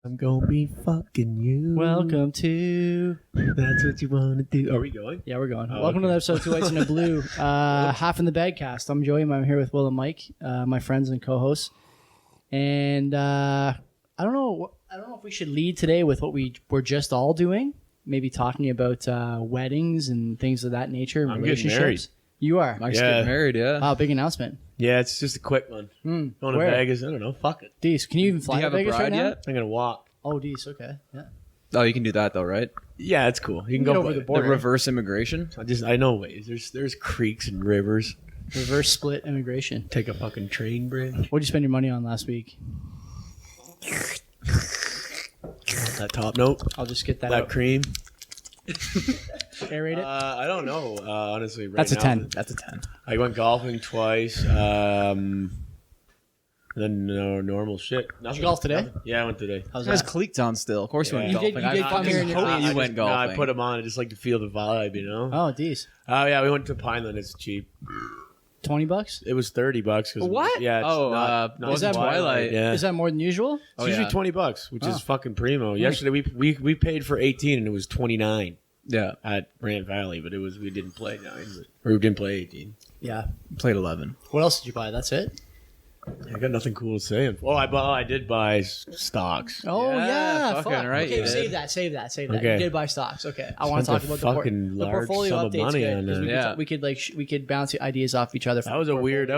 I'm gonna be fucking you. Welcome to... That's what you want to do. Are we going? Yeah, we're going. Oh, Welcome okay. to episode 2 Whites and a Blue. Half in the Bag cast. I'm Joey. I'm here with Will and Mike, my friends and co-hosts. And I don't know if we should lead today with what we were just all doing. Maybe talking about weddings and things of that nature. I'm getting relationships. married. You are. Mike's Yeah. getting married, yeah. Wow, big announcement. Yeah, it's just a quick one. Going to Where? Vegas. I don't know. Fuck it. Dees, can you even fly Do you to have a Vegas bride right now? yet? I'm gonna walk. Oh, Dees, okay. Yeah. Oh, you can do that though, right? Yeah, it's cool. You can Get go over the The border. reverse immigration. I know ways. There's creeks and rivers. Reverse split immigration. Take a fucking train bridge. What'd you spend your money on last week? That top note. I'll just get that That out. cream. Aerate it. I don't know. Honestly, right That's a now, 10. That's a 10. I went golfing twice. Then normal shit. Did you golf today? Nothing. Yeah, I went today. How's It has that? cleats on still. Of course Yeah. you went You did- golfing. you did come here in your hope cleats. you went No, golfing. I put them on. I just like to feel the vibe, you know. Oh, Dees. Oh yeah, we went to Pineland. It's cheap. $20? It was $30 because What? Yeah. It's Oh, not is that Twilight? Yeah. Is that more than usual? It's Oh, usually yeah. $20, which Oh. is fucking primo. Yesterday we paid for 18 and it was 29 Yeah. at Brant Valley, but we didn't play 9, or we didn't play 18. Yeah. Played 11. What else did you buy? That's it? I got nothing cool to say. Oh, I did buy stocks. Oh, Yeah, yeah. fucking Fuck. right, Okay, you did. save that. Okay. You did buy stocks. Okay. I want to Spent talk a about fucking the large portfolio sum of updates. money Good, on 'cause that. we, Yeah. we could bounce ideas off each other. That was a weird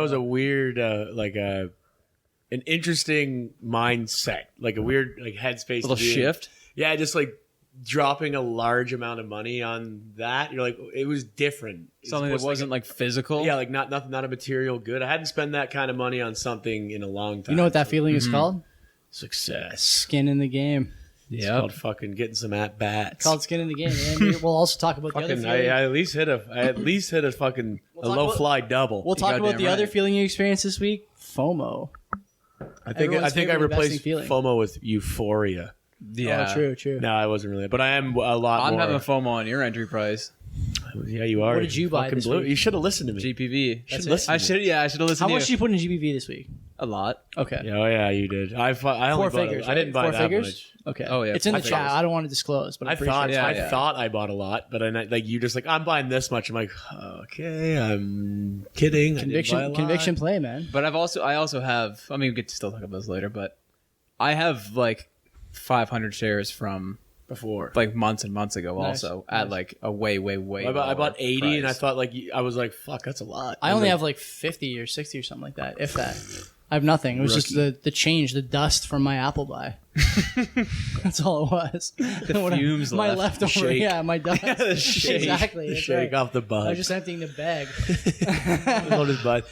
an interesting mindset, like a weird headspace. A little to be in. shift. Yeah, just like dropping a large amount of money on that. You're like, it was different. It's Something that almost wasn't like physical. yeah, like not a material good. I hadn't spent that kind of money on something in a long time. You know what that feeling is Mm-hmm. called? Success. Skin in the game. It's Yeah. called fucking getting some at bats. Called skin in the game. And we'll also talk about the other Fucking, feeling. I at least hit a fucking We'll a talk low about- fly double. We'll talk about goddamn the right. other feeling you experienced this week. FOMO. I think everyone's I favorite replaced investing feeling. FOMO with euphoria. Yeah. Oh, true. No, I wasn't really, but I am a lot I'm more. having a FOMO on your entry price. Yeah, you are. What did you buy Fucking this blew it. week? You should have listened to me. GPV. That's Should it? listen I to me. should have listened How to much you. did you put in GBV this week? A lot. Okay. Yeah, oh yeah, you did. I only Four bought figures. I didn't right? buy Four that figures? much. Okay. Oh, yeah, It's in the four chat. figures. I don't want to disclose, but I'm I pretty thought sure. Yeah, I yeah. thought I bought a lot, but like you just like I'm buying this much. I'm like, okay, I'm kidding. I didn't buy a lot. Conviction play, man. But I also have. I mean, we get to still talk about this later, but I have like 500 shares from before. like months and months ago. Nice. Also at like a way. I bought lower 80, and I price. thought I was like, fuck, that's a lot. I only have like 50 or 60 or something like that, if that. I have nothing. It was just the change, the dust from my apple buy. That's all it was. The fumes my left. leftover, Shake. yeah, my dust. The shake. Exactly. That's shake right. off the I bud. was just emptying the bag. On his butt.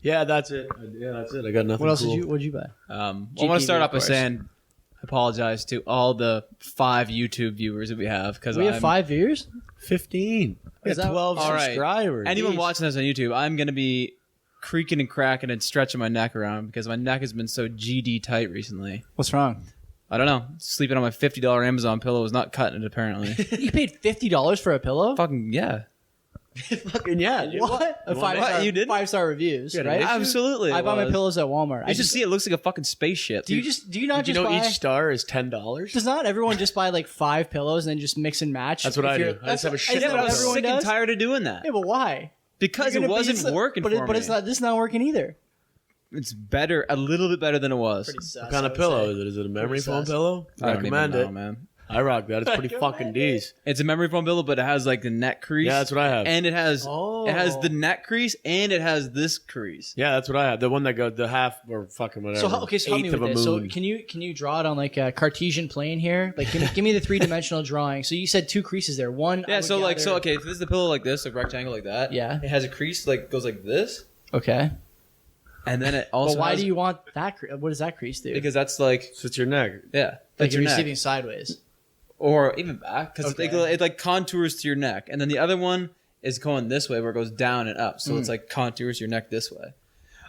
Yeah, that's it. Yeah, that's it. I got nothing. What else cool. did you buy? Well, I want GPV, to start of off by course. saying I apologize to all the 5 YouTube viewers that we have because We have 5 viewers? 15. Is We that- got 12 All right. subscribers. Anyone Jeez. watching this on YouTube, I'm going to be creaking and cracking and stretching my neck around because my neck has been so GD tight recently. What's wrong? I don't know. Sleeping on my $50 Amazon pillow is not cutting it, apparently. You paid $50 for a pillow? Fucking yeah. Fucking yeah. dude. What? A You want 5-star, it? You didn't? 5-star reviews, Yeah, right? Absolutely. I buy my was. pillows at Walmart. You should see it looks like a fucking spaceship. Do you not Did you just know buy? each star is $10? Does not everyone just buy like 5 pillows and then just mix and match? That's what If I you're- do. I just have a that's- shit isn't Yeah, that but I what was everyone sick and does? tired of doing that. Yeah, but why? Because You're it gonna be- wasn't working but for me. But it's not. This is not working either. It's better, a little bit better than it was. Pretty sus, What kind I of would pillow say. is it? Is it a memory Pretty foam sus. pillow? I don't Recommend even know, it. man. I rock that. It's pretty fucking D's. It's a memory foam pillow, but it has like the neck crease. Yeah, that's what I have. And it has Oh. the neck crease and it has this crease. Yeah, that's what I have. The one that goes the half or fucking whatever. So help me eighth with of a this. So moon. can you draw it on like a Cartesian plane here? Like give me the 3-dimensional drawing. So you said 2 creases there. One. I Yeah, would so like gather- okay, if this is the pillow like this, like rectangle like that. Yeah. It has a crease like goes like this, Okay. and then it also. But why has- do you want that? What does that crease do? Because that's like So it's your neck. yeah, like your you're neck. receiving sideways. Or even back because Okay. it like contours to your neck, and then the other one is going this way where it goes down and up, so it's like contours your neck this way.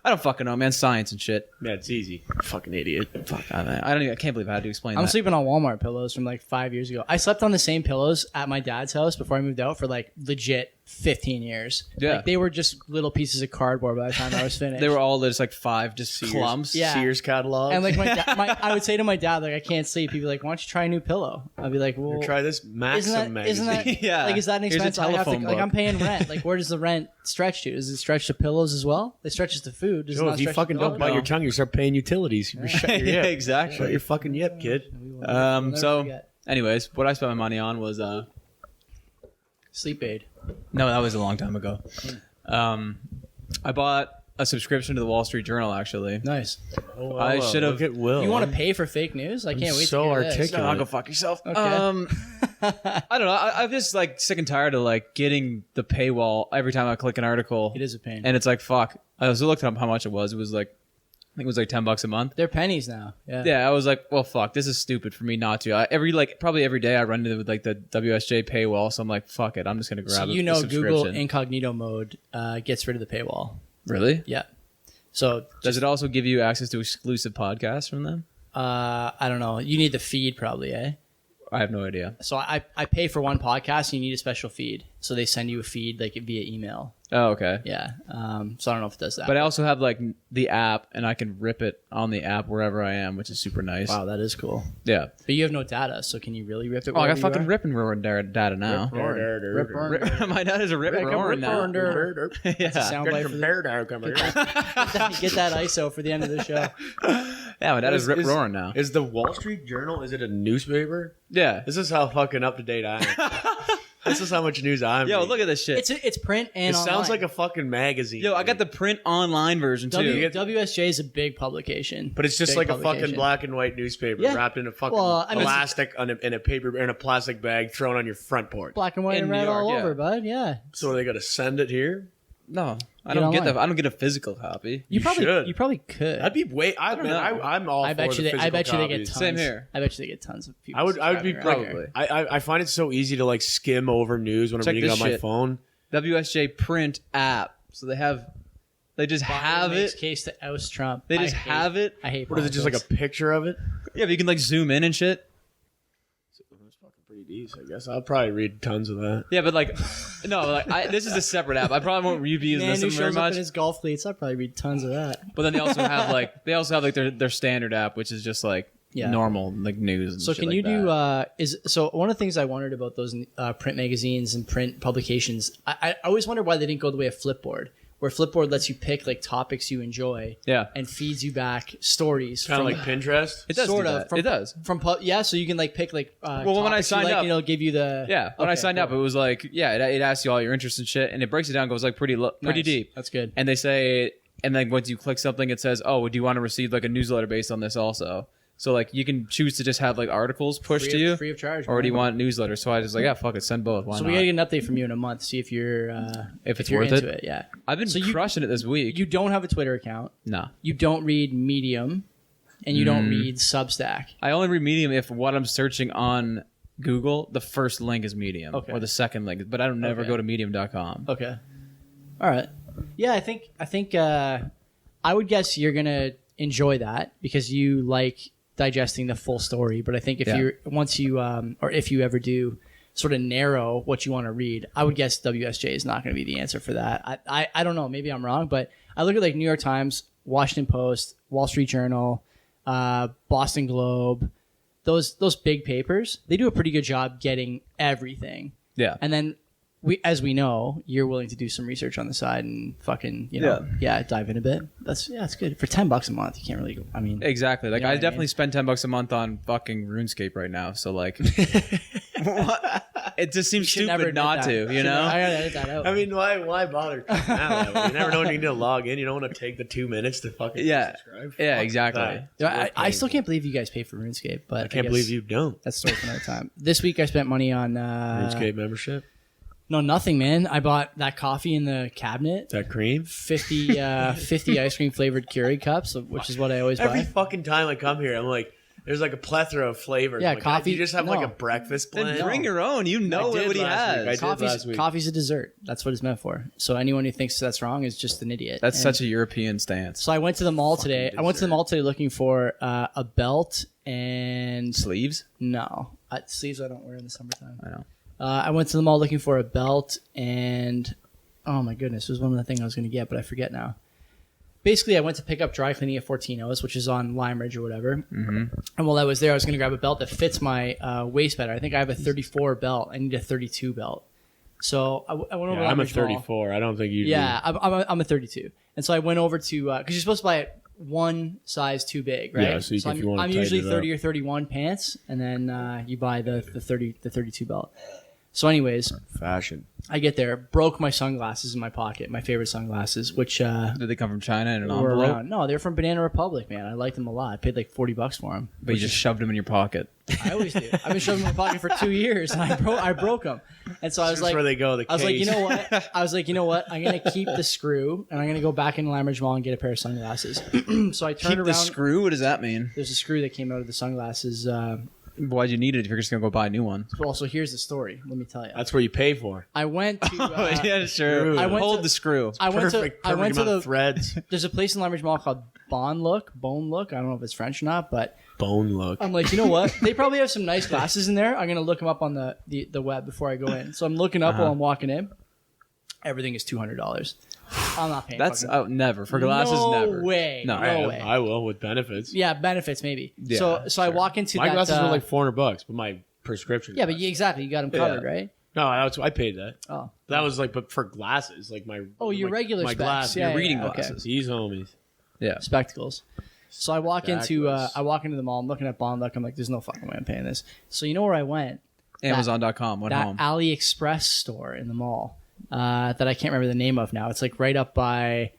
I don't fucking know, man. Science and shit. Yeah, it's easy. Fucking idiot. Fuck, I can't believe I had to explain I'm that. sleeping on Walmart pillows from like 5 years ago. I slept on the same pillows at my dad's house before I moved out for like legit 15 years. Yeah. Like, they were just little pieces of cardboard by the time I was finished. They were all just like 5 just clumps. Yeah. Sears catalog. And like I would say to my dad, like, I can't sleep. He'd be like, "Why don't you try a new pillow?" I'd be like, "Well, try this Maxim magazine." Isn't that Yeah. like, is that an Here's a expense? I have to, telephone like, book. I'm paying rent. Like, where does the rent stretch to? Does it stretch to pillows as well? It stretches to food. Does it Joe, not if you stretch fucking to don't bite your tongue, you start paying utilities. You shut your Yeah, yip. exactly. Shut your fucking yip, kid. So, anyways, what I spent my money on was sleep aid. no, that was a long time ago. I bought a subscription to the Wall Street Journal. Actually, Nice. Oh, I should have- Look at Will. You want to pay for fake news? I can't wait. so to hear this. articulate. I'll go fuck yourself. Okay. I don't know. I'm just like sick and tired of like getting the paywall every time I click an article. It is a pain. And it's like fuck. I was looking up how much it was. It was like, I think it was like $10 a month. They're pennies now. Yeah. Yeah, I was like, well, fuck, this is stupid for me not to. Probably every day I run into like the WSJ paywall, so I'm like, fuck it, I'm just gonna grab So it. you know, Google incognito mode gets rid of the paywall. Really? Yeah. So Does it also give you access to exclusive podcasts from them? I don't know. You need the feed probably, eh? I have no idea. So I pay for one podcast. You need a special feed, so they send you a feed like via email. Oh, okay. Yeah. So I don't know if it does that. But I also have like the app, and I can rip it on the app wherever I am, which is super nice. wow, that is cool. Yeah. But you have no data, so can you really rip it? Oh, I got wherever you fucking are? rip and roaring data now. Rip roaring. My dad is a rip and roaring now. That's a Yeah. soundbite for the, get that ISO for the end of the show. Yeah, my dad is rip roaring now. Is the Wall Street Journal? Is it a newspaper? Yeah. This is how fucking up to date I am. This is how much news I'm. Yo, reading. look at this shit. It's print and It online. sounds like a fucking magazine. Yo, I got the print online version too. WSJ is a big publication, But it's just Big like a publication. fucking black and white newspaper Yeah. wrapped in a fucking Well, I mean, elastic in a paper in a plastic bag thrown on your front porch. black and white In and New red York, all yeah. over, bud. Yeah. So they got to send it here. No, I Get don't get online. that. I don't get a physical copy. You probably should. You probably could. That'd be way. I'm all. I bet for you. the I bet you they get copies. tons. Same here. I bet you they get tons of people. I would be subscribing probably. around here. I find it so easy to like skim over news when Check I'm reading this on my shit. phone. WSJ print app. So they just have Makes it. case to oust Trump. They just have it. I hate. What is it? Just like a politics. picture of it? Yeah, but you can like zoom in and shit. That's fucking pretty decent. I guess I'll probably read tons of that. Yeah, but like, no, like this is a separate app. I probably won't be using Man this who very shows up much. in his golf cleats. I'd probably read tons of that. But then they also have like their standard app, which is just like Yeah. normal like news. And So shit can like you do? that. So one of the things I wondered about those print magazines and print publications, I always wondered why they didn't go the way of Flipboard, where Flipboard lets you pick like topics you enjoy, Yeah. and feeds you back stories. Kind of like Pinterest. It does sort do of, that. from- it does. Yeah, so you can like pick like. Well, when I topics you signed like, up- and it'll give you the. Yeah, when I Okay, signed up, it cool. was like, yeah, it asks you all your interests and shit, and it breaks it down, goes like pretty Nice. deep. That's good. And they say, and then once you click something, it says, oh, do you want to receive like a newsletter based on this also? So like you can choose to just have like articles pushed to you, free of charge. or do you man. want newsletters? So I was like, yeah, fuck it, send both. Why So not? we gotta get an update from you in a month. See if you're If it's you're worth into it. Yeah. I've been So you- crushing it this week. You don't have a Twitter account. Nah. You don't read Medium, and you don't read Substack. I only read Medium if what I'm searching on Google, the first link is Medium, Okay. or the second link, but I don't never Okay. go to medium.com. Okay. All right. Yeah, I think I would guess you're gonna enjoy that because you like digesting the full story. But I think if Yeah. you're once you or if you ever do sort of narrow what you want to read, I would guess WSJ is not going to be the answer for that. I don't know. Maybe I'm wrong, but I look at like New York Times, Washington Post, Wall Street Journal, Boston Globe. Those big papers, they do a pretty good job getting everything. Yeah. And then as we know, you're willing to do some research on the side and fucking, dive in a bit. That's good. For $10 a month, you can't really go. I mean, Exactly. Like You know I what I definitely mean? spend $10 a month on fucking RuneScape right now. So like, it just seems should never stupid admit not that. to, you know? I gotta edit that out. I mean, why bother? You never know when you need to log in. You don't want to take the 2 minutes to fucking Yeah. subscribe. Yeah, Fuck exactly. that. Yeah, I It's still painful. can't believe you guys pay for RuneScape, but I can't guess believe you don't. That's a story for another time. This week I spent money on RuneScape membership. No, nothing, man. I bought that coffee in the cabinet. Is that cream? 50 ice cream flavored Keurig cups, which is what I always Every buy. fucking time I come here, I'm like, there's like a plethora of flavors. Yeah, I'm like, coffee- You just have no. like a breakfast Then blend. bring your own. You know I did what he last week. I has. did. last week. Coffee's a dessert. That's what it's meant for. So anyone who thinks that's wrong is just an idiot. That's And such a European stance. So I went to the mall today. Fucking I went to the dessert. mall today looking for a belt and Sleeves? no sleeves. I don't wear in the summertime. I know. I went to the mall looking for a belt, and oh my goodness, it was one of the things I was going to get, but I forget now. Basically, I went to pick up dry cleaning at Fortino's, which is on Lime Ridge or whatever. Mm-hmm. And while I was there, I was going to grab a belt that fits my waist better. I think I have a 34 belt. I need a 32 belt. So I went over. I'm a 34. Mall. I don't think you. Yeah, I'm a 32. And so I went over to because you're supposed to buy it one size too big, right? Yeah, so if you want to I'm usually 30 or 31 pants, and then you buy the 32 belt. So, anyways, fashion. I get there, broke my sunglasses in my pocket, my favorite sunglasses, which did they come from China in an were envelope? around. No, they're from Banana Republic, man. I liked them a lot. I paid like $40 for them. But you just shoved them in your pocket. I always do. I've been shoving them in my pocket for 2 years, and I broke them. And so I was like, where they go. The I was like, case. you know what? I'm gonna keep the screw, and I'm gonna go back in Lime Ridge Mall and get a pair of sunglasses. So I turned Keep around. the screw? What does that mean? There's a screw that came out of the sunglasses. Why'd you need it if you're just going to go buy a new one? Well, so here's the story. Let me tell you. That's where you pay for. I went to. Yeah, sure. I went Hold to- the screw. I went to amount the of threads. There's a place in Lime Ridge Mall called Bone Look. I don't know if it's French or not, but Bone look. I'm like, you know what? They probably have some nice glasses in there. I'm gonna look them up on the web before I go in. So I'm looking up while I'm walking in. Everything is $200. I'm not paying. That's fucking- never for glasses. No never. way. No. No way. I will with benefits. Yeah, benefits maybe. Yeah, so I walk into My that. glasses were like $400, but my prescription. yeah, but exactly, you got them covered, right? No, I paid that. Oh, That was like, but for glasses, like my. your regular my specs. glasses, Yeah, Your reading yeah, okay. glasses. These homies. Yeah. Spectacles. So I walk into Spectacles. the mall. I'm looking at Bond Look. I'm like, there's no fucking way I'm paying this. So you know where I went? Amazon.com. Went That home. AliExpress store in the mall that I can't remember the name of now. It's like right up by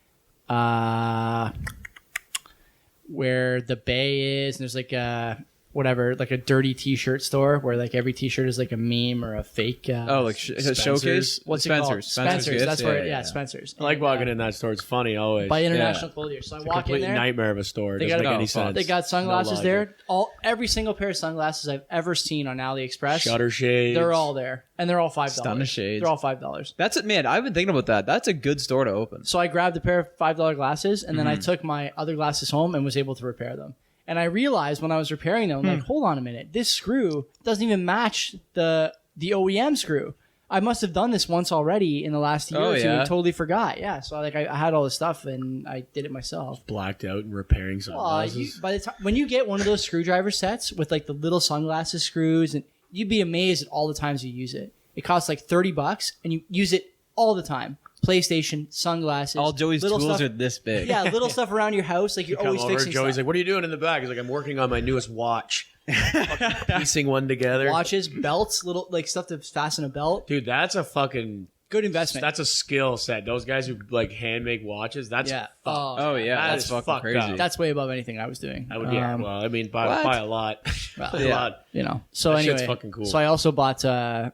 where the bay is, and there's like a like a dirty T-shirt store where like every T-shirt is like a meme or a fake. like a showcase. What's Spencer's. it called? Spencer's. Gifts? That's where. Yeah, Spencer's. I like And, walking in that store. It's funny always. by International Clothier. So I It's a walk in complete there. nightmare of a store. It They doesn't got- make any no, fuck. sense. They got sunglasses No there. Every single pair of sunglasses I've ever seen on AliExpress. Shutter shades. They're all there, and they're all $5. Stunner shades. They're all $5. That's it, man. I've been thinking about that. That's a good store to open. So I grabbed a pair of $5 glasses, and then I took my other glasses home and was able to repair them. And I realized when I was repairing them, I'm like, hold on a minute, this screw doesn't even match the OEM screw. I must have done this once already in the last year or two and totally forgot. Yeah, so like I had all this stuff and I did it myself. Blacked out and repairing sunglasses. By the time when you get one of those screwdriver sets with like the little sunglasses screws, and you'd be amazed at all the times you use it. It costs like $30, and you use it all the time. PlayStation, sunglasses. All Joey's little tools stuff, are this big. Yeah, little stuff around your house. Like you're Come always over, fixing Joey's stuff. like, "What are you doing in the back?" He's like, "I'm working on my newest watch." Fucking piecing one together. Watches, belts, little like stuff to fasten a belt. Dude, that's a fucking. Good investment. That's a skill set. Those guys who like hand make watches. That's Yeah. fucked. Oh yeah, That that's is fucking fucked crazy. up. That's way above anything I was doing. I would. Yeah. Well, I mean, by a lot. Well, a yeah. lot. You know. So That anyway, shit's fucking cool. So I also bought a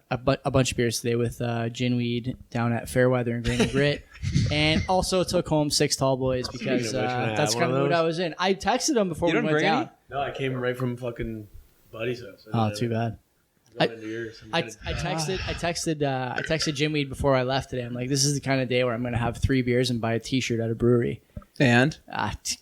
bunch of beers today with Ginweed down at Fairweather and Grain and Grit, and also took home 6 tall boys because Speaking of which, can I have that's one kind of of the mood those? I was in. I texted them before You we don't went bring down. any? No, I came right from fucking Buddy's house. Oh, too bad. I texted Ginweed before I left today. I'm like, this is the kind of day where I'm going to have 3 beers and buy a T-shirt at a brewery. And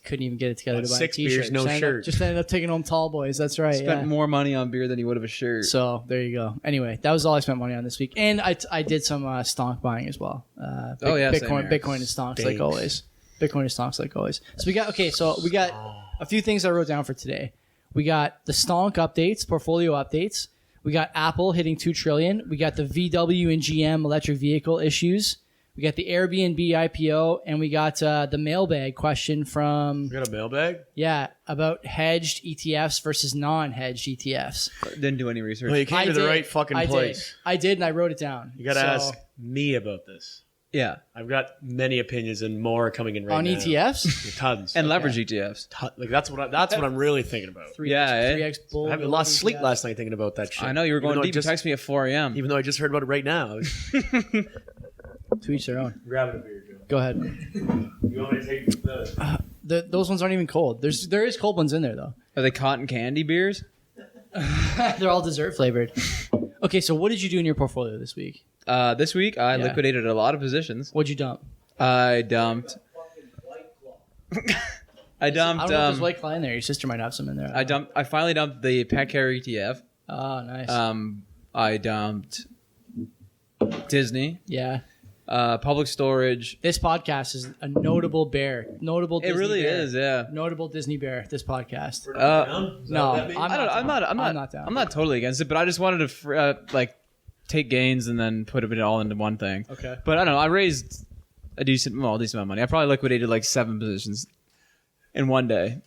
Couldn't even get it together to buy 6 a T-shirt. beers, no shirt. Just ended up taking home tall boys. That's right. spent Yeah. more money on beer than you would have a shirt. So there you go. Anyway, that was all I spent money on this week, and I did some stonk buying as well. Oh, yeah, same Bitcoin, here. Bitcoin and stonks like Stinks. always. Bitcoin and stonks like always. So we got a few things I wrote down for today. We got the stonk updates, portfolio updates. We got Apple hitting 2 trillion. We got the VW and GM electric vehicle issues. We got the Airbnb IPO, and we got the mailbag question from You got a mailbag? about hedged ETFs versus non-hedged ETFs. Didn't do any research. Well, you came to the right fucking I place. I did, and I wrote it down. You got to So, ask me about this. Yeah, I've got many opinions and more coming in right on now. ETFs. Tons. and leverage ETFs. Like that's what I'm really thinking about. 3x, Yeah, eh? 3x bull. I haven't lost sleep last night thinking about that shit. I know you were going Even though deep. You text me at 4 a.m. Even though I just heard about it right now. To each their own. Grab it a beer, Joe. Go ahead. You want me to take the... Those ones aren't even cold. There is cold ones in there though. Are they cotton candy beers? They're all dessert flavored. Okay, so what did you do in your portfolio this week? This week I Yeah. liquidated a lot of positions. What'd you dump? I dumped. I dumped. I don't know if there's White Claw in there. Your sister might have some in there. I finally dumped the pet care ETF. Oh, nice. I dumped Disney, Yeah. public storage. This podcast is a notable bear. Notable Disney It really bear. is, yeah. Notable Disney bear, this podcast. No, I'm not totally against it, but I just wanted to like take gains and then put it all into one thing. Okay. But I don't know. I raised a decent amount of money. I probably liquidated like 7 positions in one day,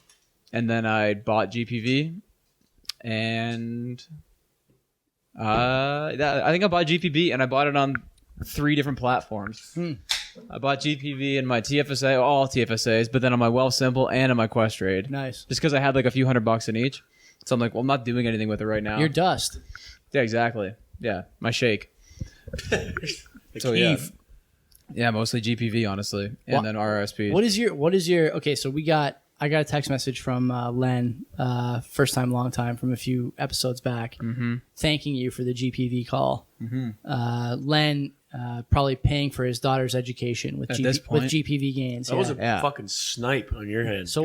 and then I bought GPV, and I think I bought GPV, and I bought it on 3 different platforms. I bought GPV and my TFSA, all TFSAs, but then on my Wealthsimple and on my Questrade. Nice. Just because I had like a few $100 in each. So I'm like, well, I'm not doing anything with it right now. Your dust. Yeah, exactly. Yeah, my shake. So yeah, mostly GPV, honestly, and then RRSP. What is your okay, so I got a text message from Len, first time, long time, from a few episodes back, thanking you for the GPV call. Len probably paying for his daughter's education with GPV gains. That was a fucking snipe on your hand. So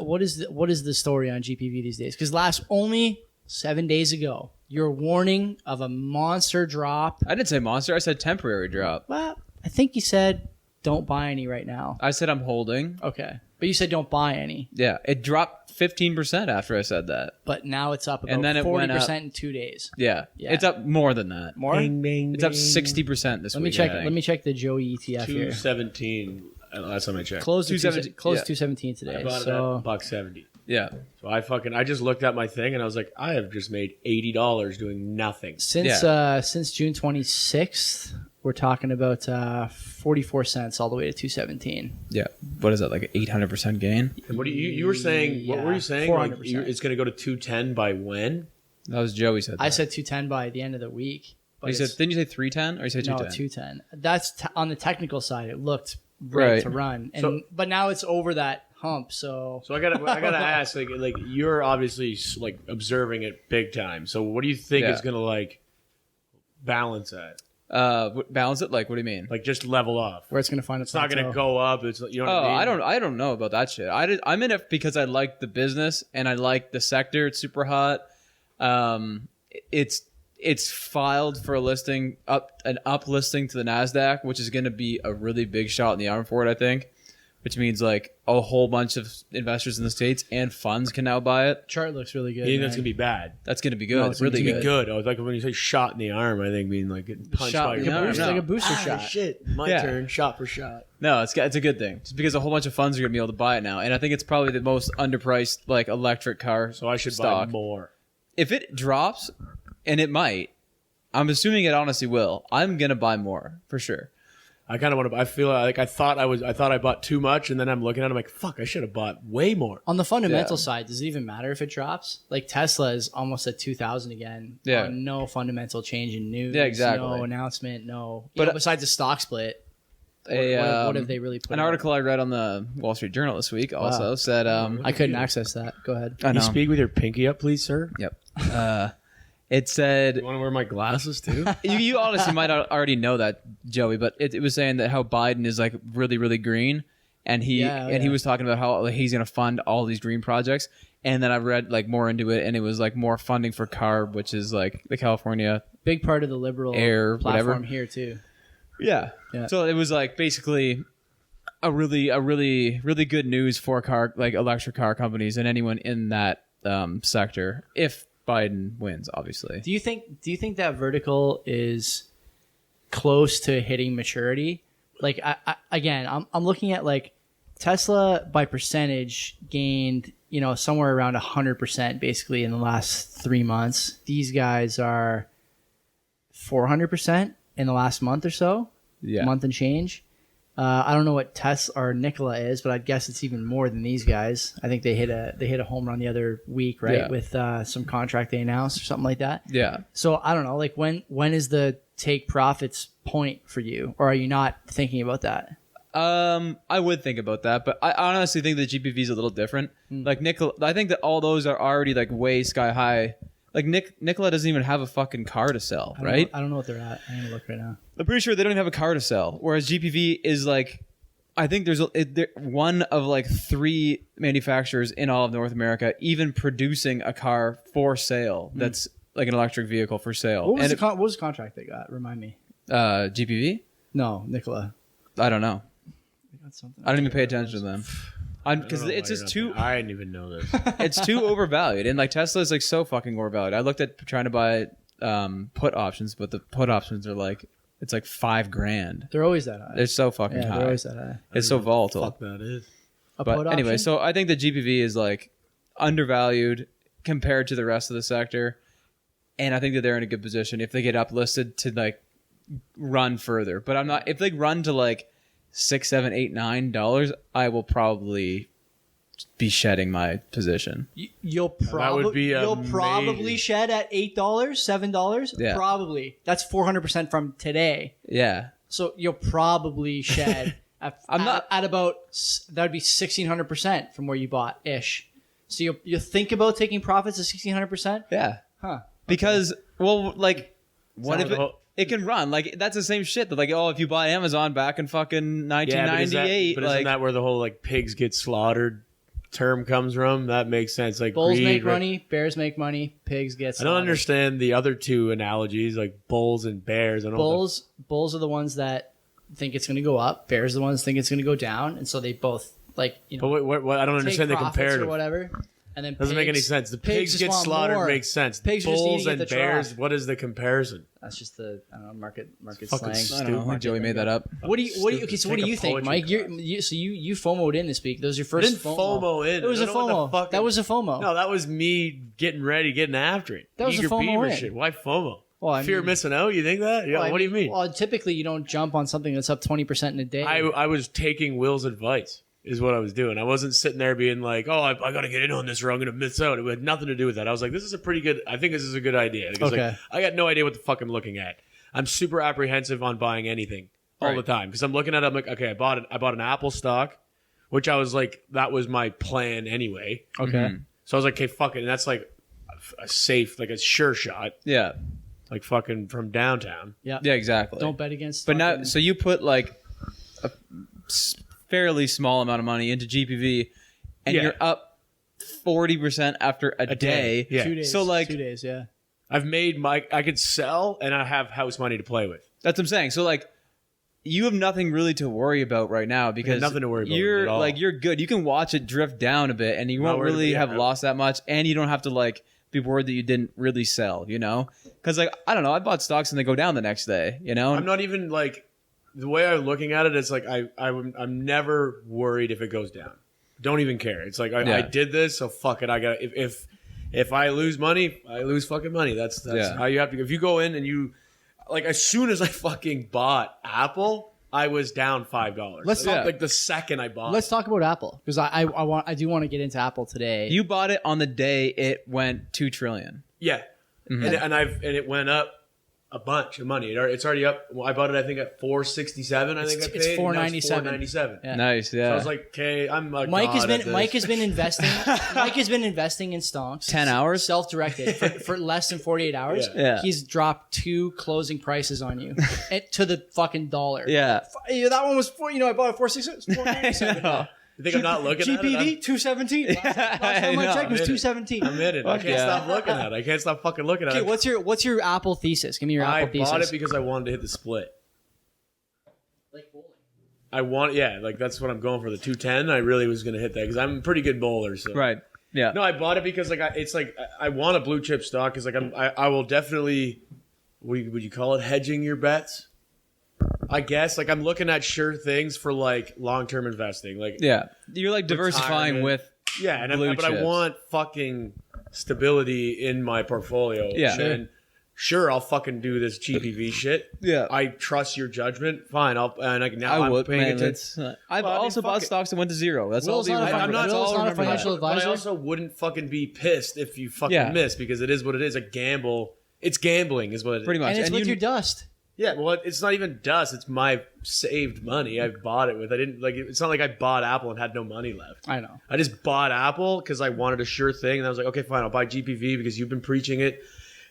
what is the story on GPV these days? Because only 7 days ago, your warning of a monster drop. I didn't say monster. I said temporary drop. Well, I think you said don't buy any right now. I said I'm holding. Okay. But you said don't buy any. Yeah. It dropped 15% after I said that. But now it's up about and then it 40% went up. in 2 days. Yeah. It's up more than that. More? Bing, bing, It's up bing. 60% this week. Let me check the Joey ETF here. 217. Last time I checked. Closed 217. 217 today. I bought it at $1.70. Yeah. So I just looked at my thing and I was like, I have just made $80 doing nothing. Since June 26th, we're talking about 44 cents all the way to 217. Yeah. What is that, like an 800% gain? And what you were saying? What were you saying? 400%. It's going to go to 210 by when? That was Joey said that. I said 210 by the end of the week. But didn't you say 310 or you said 210? No, 210. That's on the technical side. It looked right to run, but now it's over that hump. So I gotta ask, like you're obviously like observing it big time. So what do you think is gonna like balance that? Balance it? Like, what do you mean? Like just level off. Where it's gonna find it's not gonna go up. It's what I mean? I don't know about that shit. I'm in it because I like the business and I like the sector. It's super hot. It's filed for a listing an up listing to the NASDAQ, which is going to be a really big shot in the arm for it, I think, which means like a whole bunch of investors in the States and funds can now buy it. Chart looks really good. You think that's going to be bad? That's going to be good. No, it's really It's good. I was like, when you say shot in the arm, I think being like getting punched by your arm. Like a booster shot. Shit, my turn. Shot for shot. No, it's a good thing. Just because a whole bunch of funds are going to be able to buy it now. And I think it's probably the most underpriced like electric car So I should stock. buy more. If it drops, and it might, I'm assuming it honestly will, I'm going to buy more for sure. I kind of want to. I feel like I thought I bought too much, and then I'm looking at it, I'm like, fuck, I should have bought way more. On the fundamental side, does it even matter if it drops? Like Tesla is almost at 2,000 again. Yeah. No fundamental change in news. Yeah, exactly. No announcement. No. But besides a stock split, what have they really put? An article I read on the Wall Street Journal this week also said. I couldn't access that. Go ahead. I know. Can you speak with your pinky up, please, sir? Yep. It said. You want to wear my glasses too? you honestly might already know that, Joey, but it was saying that how Biden is like really, really green, and he was talking about how he's going to fund all these green projects. And then I read like more into it, and it was like more funding for CARB, which is like the California big part of the liberal air platform whatever here too. Yeah. So it was like basically a really good news for electric car companies and anyone in that sector if Biden wins, obviously. Do you think that vertical is close to hitting maturity? Like I'm looking at like Tesla by percentage gained, somewhere around 100% basically in the last 3 months. These guys are 400% in the last month or so. Yeah. Month and change. I don't know what Tesla or Nikola is, but I'd guess it's even more than these guys. I think they hit a home run the other week, right? Yeah. With some contract they announced or something like that. Yeah. So I don't know, like when is the take profits point for you, or are you not thinking about that? I would think about that, but I honestly think the GPV is a little different. Like Nikola, I think that all those are already like way sky high. Like Nikola doesn't even have a fucking car to sell, right? I don't know what they're at. I'm gonna look right now. I'm pretty sure they don't even have a car to sell. Whereas GPV is like, I think they're one of like 3 manufacturers in all of North America even producing a car for sale that's like an electric vehicle for sale. What was, what was the contract they got? Remind me. GPV? No, Nikola. I don't know. They got something. I don't even pay attention to them. Because it's just too. I didn't even know this. It's too overvalued, and like Tesla is like so fucking overvalued. I looked at trying to buy put options, but the put options are like it's like $5,000. They're always that high. They're so fucking high. They're always that high. It's so volatile. Fuck that is. But anyway, so I think the GPV is like undervalued compared to the rest of the sector, and I think that they're in a good position if they get uplisted to like run further. But I'm not if they run to like $6, $7, $8, $9, I will probably be shedding my position. You'll probably shed at $8, $7. Yeah. Probably. That's 400% from today. Yeah. So you'll probably shed at about that would be 1,600% from where you bought ish. So you think about taking profits of 1,600%? Yeah. Huh. Because like what if it can run? Like that's the same shit that like if you buy Amazon back in fucking 1998, but isn't that where the whole like pigs get slaughtered term comes from? That makes sense. Like bulls greed, make money, bears make money, pigs get slaughtered. I don't understand the other two analogies, like bulls and bears. Bulls are the ones that think it's going to go up. Bears are the ones that think it's going to go down, and so they both like But what I don't understand the comparative or whatever. And then doesn't make any sense. The pigs get slaughtered makes sense. Pigs bulls and bears. What is the comparison? That's just the market fucking slang. I don't know. Joey made that up. What do you think, Mike? You FOMO'd in this week. That was your first. I didn't FOMO in. It was a FOMO. That was a FOMO. No, that was me getting ready, getting after it. That was a FOMO shit. Why FOMO? Well, fear of missing out. You think that? Yeah. What do you mean? Well, typically you don't jump on something that's up 20% in a day. I was taking Will's advice. Is what I was doing. I wasn't sitting there being like, "Oh, I got to get in on this, or I'm going to miss out." It had nothing to do with that. I was like, "This is a pretty good. I think this is a good idea." Because okay. Like, I got no idea what the fuck I'm looking at. I'm super apprehensive on buying anything all the time because I'm looking at it. I'm like, okay, I bought an Apple stock, which I was like, that was my plan anyway. Okay. Mm-hmm. So I was like, okay, fuck it, and that's like a safe, like a sure shot. Yeah. Like fucking from downtown. Yeah. Yeah. Exactly. Don't bet against. But now, so you put like a fairly small amount of money into GPV, and you're up 40% after a day. Yeah. 2 days. So like 2 days. Yeah. I've made I could sell, and I have house money to play with. That's what I'm saying. So like, you have nothing really to worry about right now because nothing to worry about you're at all. like you're good. You can watch it drift down a bit, and you won't really have lost that much, and you don't have to like be worried that you didn't really sell. You know, because like I don't know, I bought stocks and they go down the next day. You know, I'm not even like the way I'm looking at it. It's like I'm never worried if it goes down. Don't even care. It's like I did this, so fuck it. I got if I lose money, I lose fucking money. That's how you have to. If you go in and you like as soon as I fucking bought Apple, I was down $5. Let's talk, like the second I bought. Let's talk about Apple because I do want to get into Apple today. You bought it on the day it went $2 trillion. Yeah, and it went up a bunch of money. It's already up. Well, I bought it, I think, at $467. I think I paid. It's $497. Yeah. Nice. Yeah. So I was like, okay, I'm a Mike has god been investing. Mike has been investing in stocks. 10 hours, self-directed for less than 48 hours. Yeah. He's dropped 2 closing prices on you to the fucking dollar. Yeah. That one was I bought it $497. You think I'm not looking at it? GPV $217. Last time I checked was $217. I'm in it. I can't stop looking at it. I can't stop fucking looking at it. Okay, what's your Apple thesis? Give me your Apple thesis. I bought it because I wanted to hit the split. Like bowling. Like that's what I'm going for, the 210. I really was going to hit that because I'm a pretty good bowler. So. Right. Yeah. No, I bought it because I want a blue chip stock because I will definitely. Would you call it hedging your bets? I guess like I'm looking at sure things for like long-term investing. Like you're like diversifying with but I want fucking stability in my portfolio. Yeah. And sure, I'll fucking do this GPV shit. Yeah. I trust your judgment. Fine. I'm paying attention. I've also bought stocks that went to zero. That's Will's all. I'm not a financial advisor. But I also wouldn't fucking be pissed if you fucking miss because it is what it is. A gamble. It's gambling, is what it is. Pretty much. And it's with your dust. Yeah, well, it's not even dust. It's my saved money. I bought it with. I didn't like. It's not like I bought Apple and had no money left. I know. I just bought Apple because I wanted a sure thing, and I was like, okay, fine, I'll buy GPV because you've been preaching it.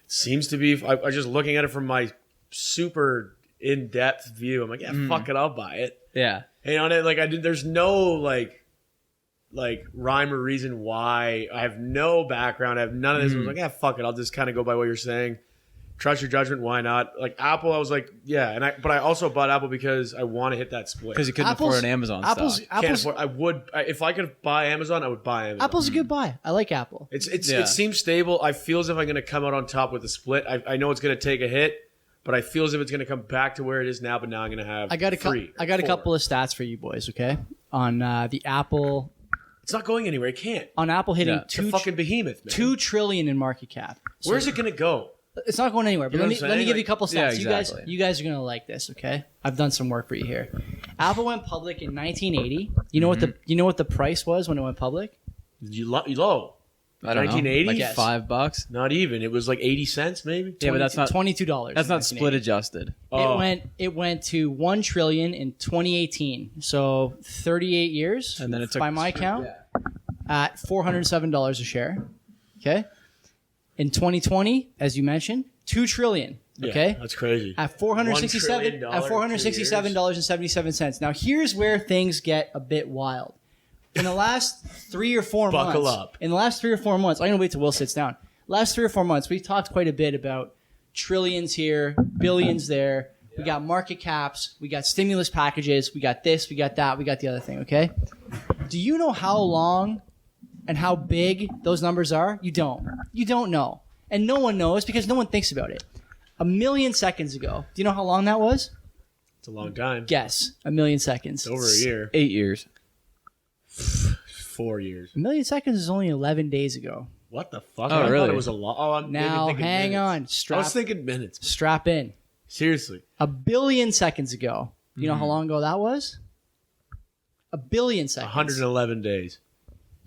Seems to be. I was just looking at it from my super in-depth view. I'm like, yeah, fuck it, I'll buy it. Yeah. And on it, like there's no like like rhyme or reason why. I have no background. I have none of this. I was like, yeah, fuck it. I'll just kind of go by what you're saying. Trust your judgment. Why not? Like Apple, I was like, yeah. But I also bought Apple because I want to hit that split. Because you couldn't afford an Amazon stock. Can't afford. I would if I could buy Amazon. I would buy Amazon. Apple's a good buy. I like Apple. It seems stable. I feel as if I'm going to come out on top with the split. I know it's going to take a hit, but I feel as if it's going to come back to where it is now. But now I'm going to have. I got a couple of stats for you boys. Okay, on the Apple. It's not going anywhere. It can't. On Apple hitting it's a fucking behemoth, man. $2 trillion in market cap. So where's it going to go? It's not going anywhere. But let me give you a couple stats. Yeah, exactly. You guys are going to like this, okay? I've done some work for you here. Apple went public in 1980. You know what the price was when it went public? Low. I don't 1980? know. Like Yes. $5? Not even. It was like 80 cents maybe. Yeah, but that's not $22. That's in not split 1980. adjusted. Oh. It went to $1 trillion in 2018. So 38 years. And then it took by my count at $407 a share. Okay. In 2020, as you mentioned, $2 trillion. Okay. Yeah, that's crazy. At $467.77. Now here's where things get a bit wild. In the last 3 or 4 months, Buckle up. In the last 3 or 4 months, I'm gonna wait till Will sits down. Last 3 or 4 months, we've talked quite a bit about trillions here, billions there. We got market caps, we got stimulus packages, we got this, we got that, we got the other thing. Okay. Do you know how long and how big those numbers are? You don't. You don't know, and no one knows because no one thinks about it. 1 million seconds ago. Do you know how long that was? It's a long time. Guess. 1 million seconds. It's over a year. 8 years. 4 years. 1 million seconds is only 11 days ago. What the fuck? Oh, I really? thought it was a lot. Oh, I'm Now, thinking hang minutes. on. I was thinking minutes. Strap in. Seriously. 1 billion seconds ago. You know how long ago that was? 1 billion seconds. 111 days.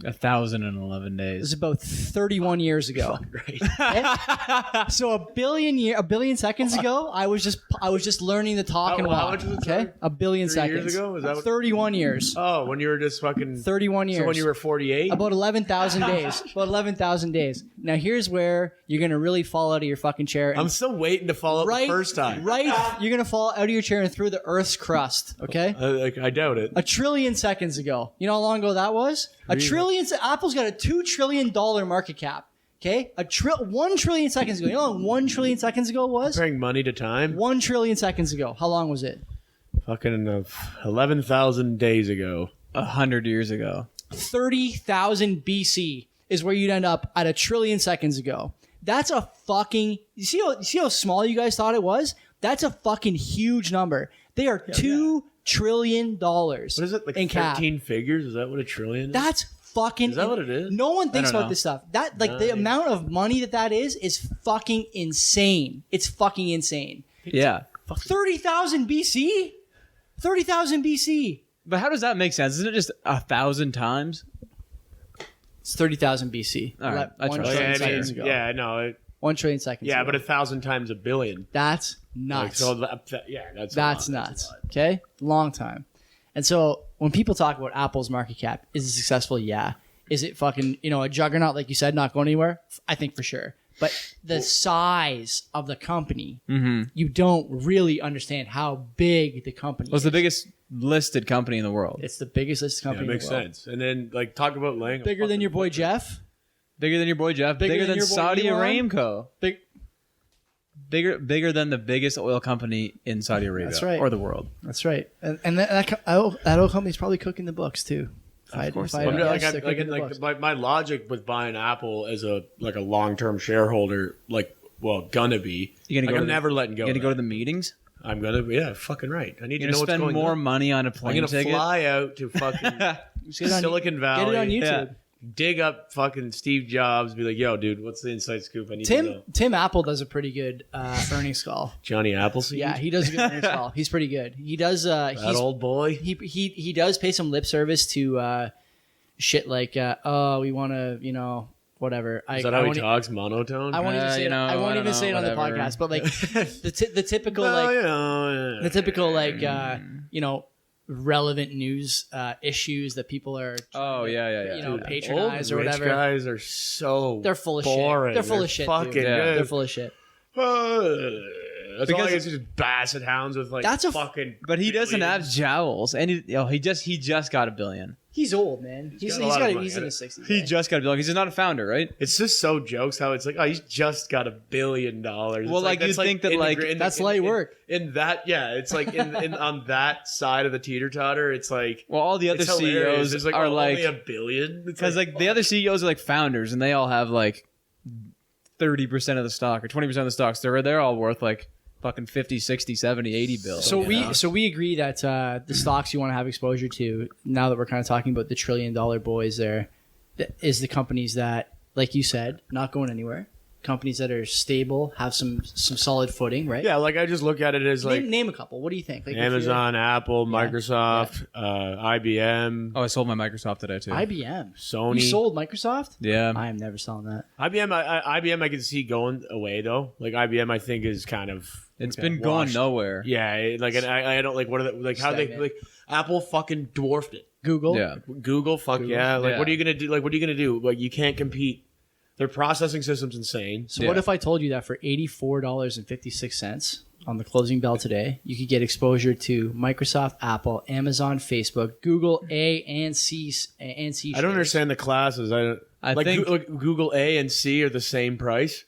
1,011 This days. is about 31 years ago. Right. So a billion seconds ago, I was just learning to talk and How walk. much was it, Okay, sorry? 1 billion 3 seconds. years ago? Is that what- 31 years? Oh, when you were just fucking 31 years. So when you were 48? About 11,000 days. About 11,000 days. Now here's where you're gonna really fall out of your fucking chair. And I'm still waiting to follow up the first time. Right, you're gonna fall out of your chair and through the Earth's crust. Okay. I doubt it. 1 trillion seconds ago. You know how long ago that was? Apple's got a $2 trillion market cap. Okay, 1 trillion seconds ago. You know how long 1 trillion seconds ago was? Comparing money to time? 1 trillion seconds ago. How long was it? Fucking 11,000 days ago. 100 years ago. 30,000 BC is where you'd end up at 1 trillion seconds ago. That's a fucking. You see how small you guys thought it was? That's a fucking huge number. They are $2 trillion. What is it? Like in 13 cap. figures? Is that what a trillion is? That's fucking. Is that what it is? No one thinks I don't about know. this stuff. That the Nice. amount of money that is fucking insane. It's fucking insane. Yeah. 30,000 BC. 30,000 BC. But how does that make sense? Isn't it just 1,000 times? It's 30,000 BC. All right, I 1 trust trillion that. seconds ago. Yeah, no. 1 trillion seconds. Yeah, ago. but 1,000 times a billion. That's Like, nuts. so yeah, that's That's a lot. nuts. Okay, long time. And so when people talk about Apple's market cap, is it successful? Yeah. Is it fucking a juggernaut like you said, not going anywhere? I think for sure. But the size of the company, you don't really understand how big the company is. Well, it's the biggest listed company in the world. It's the biggest listed Yeah, company. it makes in the world. sense. And then talk about laying a Bigger than fucking your boy Jeff. Bigger than your boy Jeff. Bigger than your boy Saudi Elon? Aramco. Bigger than the biggest oil company in Saudi Arabia. That's right. Or the world. That's right. And that oil company's probably cooking the books too. Of course If I they had are. to Like, guess, they're cooking the books. my logic with buying Apple as a long-term shareholder, gonna be. You gonna go I'm to the- never letting go. You gonna of go to that. the meetings? I'm gonna. Yeah, fucking right. I need You're to know gonna what's spend going more on. money on a I'm plane gonna ticket? fly out to fucking Get it on- Silicon Valley. Get it on YouTube. Yeah. Dig up fucking Steve Jobs. Be like, yo, dude, what's the inside scoop? I need to know. Tim Apple does a pretty good earnings call. Johnny Appleseed. Yeah, he does a good earnings call. He's pretty good. He does. that old boy. He does pay some lip service to shit like we want to whatever. Is that how he talks? Monotone. I won't even say it. I won't even say it on the whatever. podcast. But like the typical Well, the typical relevant news issues that people are Oh, yeah. Dude, patronize or old whatever. Rich guys are so They're full of boring. shit. They're full of shit. Fucking Dude. Yeah. They're full of shit. That's all I Because- guess is just basset hounds with That's a fucking. But he doesn't billion. have jowls. And he just got $1 billion. He's old, man. He's got a lot of money. in his 60s. He right? just got to be like, he's not a founder, right? It's just so jokes how it's like, oh, he's just got $1 billion. Well, It's like, you'd think that, like, that's light work. In that, yeah, it's like in on that side of the teeter-totter, it's like, Well, all the other it's hilarious. CEOs It's like, are oh, like, only $1 billion? because like the other CEOs are like founders, and they all have like 30% of the stock or 20% of the stocks. They're all worth like fucking 50, 60, 70, 80 bills. So we agree that the stocks you want to have exposure to, now that we're kind of talking about the $1 trillion boys there, is the companies that, like you said, not going anywhere. Companies that are stable, have some solid footing, right? Yeah, like I just look at it as like Name a couple. What do you think? Like Amazon, Apple, Microsoft, IBM, Oh, I sold my Microsoft today too. IBM. Sony. You sold Microsoft? Yeah. I am never selling that. IBM I can see going away though. Like IBM I think is kind of It's been going washed. nowhere. Yeah, like and I don't like what are the, like how they Stagnant. like Apple fucking dwarfed it. Google. Yeah. Google, fuck yeah. Like Yeah. what are you gonna do? Like what are you gonna do? Like you can't compete. Their processing system's insane. So what if I told you that for $84.56 on the closing bell today, you could get exposure to Microsoft, Apple, Amazon, Facebook, Google A and C I shares. don't understand the classes. I think- Google A and C are the same price.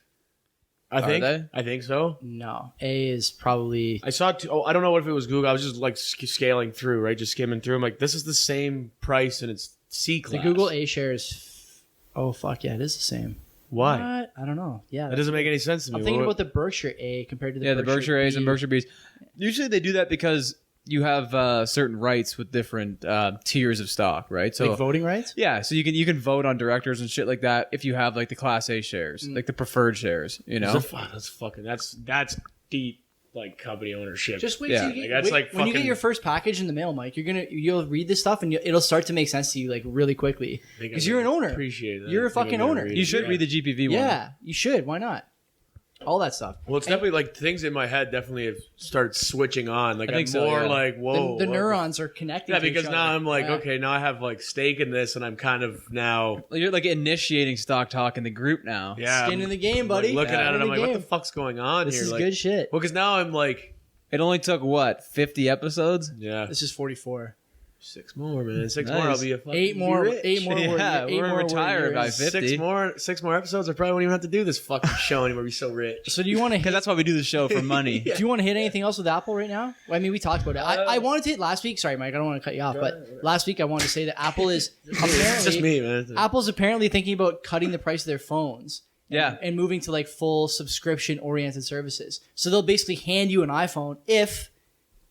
I think. they? I think so. No, A is probably I saw. I don't know what if it was Google. I was just like scaling through, right? Just skimming through. I'm like, this is the same price, and it's C class. the Google A shares. Oh fuck yeah, it is the same. Why? What? I don't know. Yeah, That doesn't make any sense to me. I'm thinking about the Berkshire A compared to the The Berkshire A's and B. Berkshire B's. Usually they do that because you have certain rights with different tiers of stock, right? So Like voting rights. yeah, so you can vote on directors and shit like that if you have like the Class A shares, like the preferred shares, you know. That's fucking. That's deep like company ownership. Just wait Yeah. till you Like, get, that's wait, like when you get fucking- your first package in the mail, Mike. You'll read this stuff and it'll start to make sense to you like really quickly because you're an owner. Appreciate that. You're a I think I'm fucking gonna owner. read You it, should yeah. read the GPV one. Yeah, you should. Why not? All that stuff. Well, it's definitely like things in my head definitely have started switching on. Like I think I'm so, more yeah. like whoa. The what neurons are connecting. Yeah, to each because now other. I'm like, Yeah. okay, now I have like stake in this, and I'm kind of now, You're like initiating stock talk in the group now. yeah, Skin I'm, in the game, like, buddy. looking Skin at it, in I'm the like, what game. the fuck's going on This here? is Like, good shit. well, because now I'm like, It only took what 50 episodes. yeah, This is 44. 6 more, man. 6 Nice. more, I'll be a fucking Eight more. be rich. Eight more. Yeah, eight we're more retired by years. 50. 6 more episodes. I probably won't even have to do this fucking show anymore. We're so rich. So do you want to? Because that's why we do the show for money. Do you want to hit anything else with Apple right now? Well, I mean, we talked about it. I wanted to hit last week. Sorry, Mike. I don't want to cut you off, but last week I wanted to say that Apple is It's apparently just me, man. Apple's apparently thinking about cutting the price of their phones. Yeah. And moving to like full subscription oriented services. So they'll basically hand you an iPhone if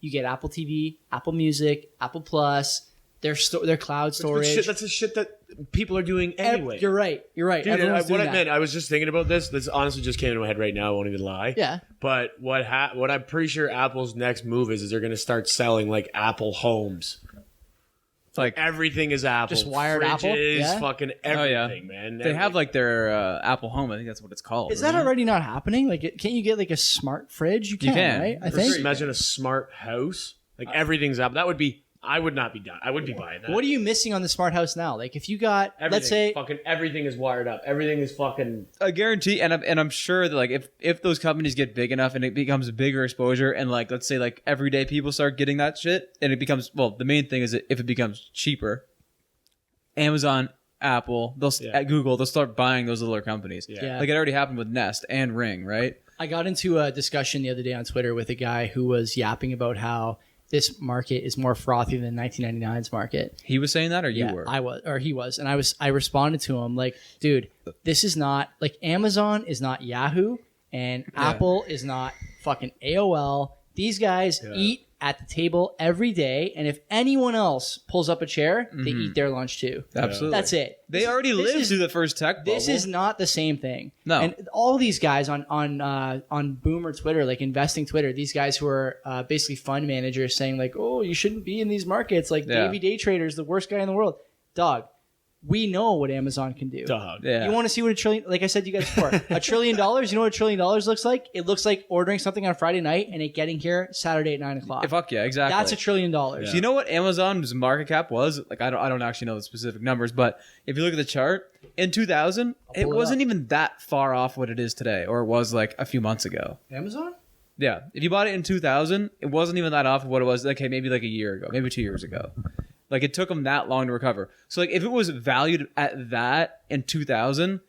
you get Apple TV, Apple Music, Apple Plus, their cloud storage. That's the shit that people are doing anyway. You're right. You're right. Dude, Everyone's what doing I that. meant, I was just thinking about this. This honestly just came into my head right now. I won't even lie. Yeah. But what I'm pretty sure Apple's next move is they're going to start selling like Apple homes. Like Everything is Apple. Just wired Fridges, Apple? Yeah. fucking Oh, yeah. everything, man. they have like their Apple Home. I think that's what it's called. Is that already not happening? Like, can't you get like a smart fridge? You can. Right? I think. Imagine a smart house. Like everything's Apple. That would be. I would not be done. I would be buying that. What are you missing on the smart house now? Like, if you got, Everything, let's say, fucking everything is wired up. Everything is fucking. I guarantee, and I'm sure that like if those companies get big enough and it becomes a bigger exposure, and like let's say like everyday people start getting that shit, and it becomes the main thing is that if it becomes cheaper, Amazon, Apple, Google, they'll start buying those little companies. Yeah. Like it already happened with Nest and Ring, right? I got into a discussion the other day on Twitter with a guy who was yapping about how this market is more frothy than 1999's market. He was saying that, or you were? I was, or he was, and I responded to him like, dude, this is not like Amazon is not Yahoo, and Apple is not fucking AOL. These guys eat at the table every day, and if anyone else pulls up a chair, they eat their lunch too. Absolutely. That's it. They already this lived is- through the first tech bubble. This is not the same thing. No. And all these guys on Boomer Twitter, like investing Twitter, these guys who are basically fund managers saying like, oh, you shouldn't be in these markets. Like Davey Day Trader is the worst guy in the world. Dog, we know what Amazon can do. Dog. Yeah. You want to see what a trillion, like I said to you guys before, $1 trillion, you know what $1 trillion looks like? It looks like ordering something on Friday night and it getting here Saturday at 9 o'clock. Fuck yeah, exactly. That's $1 trillion. So you know what Amazon's market cap was? Like I don't actually know the specific numbers, but if you look at the chart in 2000, it pull it wasn't up. even that far off what it is today, or it was like a few months ago. Amazon? Yeah, if you bought it in 2000, it wasn't even that off of what it was. Okay, maybe like a year ago, maybe 2 years ago. Like it took them that long to recover. So like if it was valued at that in 2000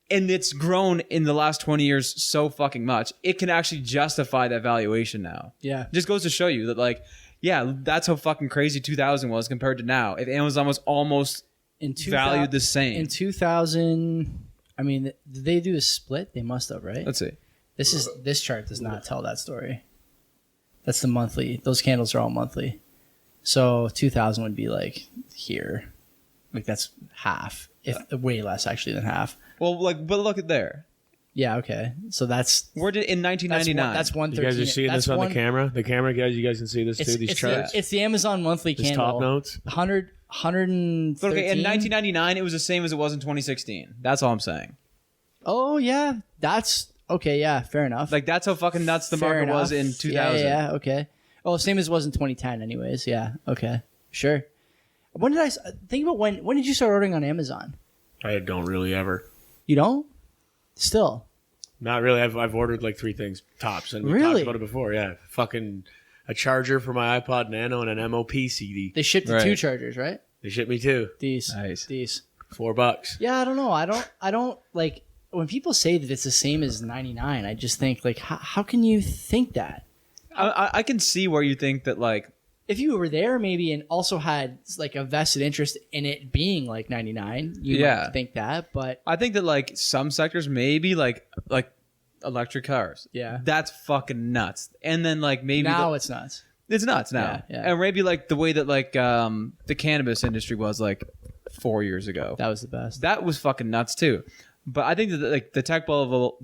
and it's grown in the last 20 years so fucking much, it can actually justify that valuation now. Yeah. It just goes to show you that like, yeah, that's how fucking crazy 2000 was compared to now. If Amazon was almost valued the same. In 2000, I mean, did they do a split? They must have, right? Let's see. This chart does not tell that story. That's the monthly. Those candles are all monthly. So 2000 would be like here. Like that's half. Way less actually than half. Well, like, but look at there. Yeah, okay. So that's Where did in 1999? That's 113. You guys are seeing this on the camera? The camera, guys, you guys can see this too, these charts? It's the Amazon monthly These candle. top notes? 113. But okay, in 1999, it was the same as it was in 2016. That's all I'm saying. Oh, yeah. That's... Okay, yeah, fair enough. Like, that's how fucking nuts the Fair market was enough. in 2000. Yeah, okay. Oh, same as it was in 2010 anyways. Yeah, okay. Sure. When did I... Think about when did you start ordering on Amazon? I don't really ever. You don't? Still? Not really. I've ordered like 3 things tops, and we Really? talked about it before. Yeah, fucking a charger for my iPod Nano and an MOP CD. They shipped the Right. 2 chargers, right? They shipped me 2. These. Nice. These. $4. Yeah, I don't know. I don't like when people say that it's the same as 99. I just think like, how can you think that? I can see where you think that, like, If you were there maybe and also had like a vested interest in it being like 99, you might think that. But I think that, like, some sectors, maybe, like electric cars. Yeah. That's fucking nuts. And then, like, maybe... now it's nuts. It's nuts now. Yeah. And maybe, like, the way that, like, the cannabis industry was, like, 4 years ago. That was the best. That was fucking nuts too. But I think that like the tech bubble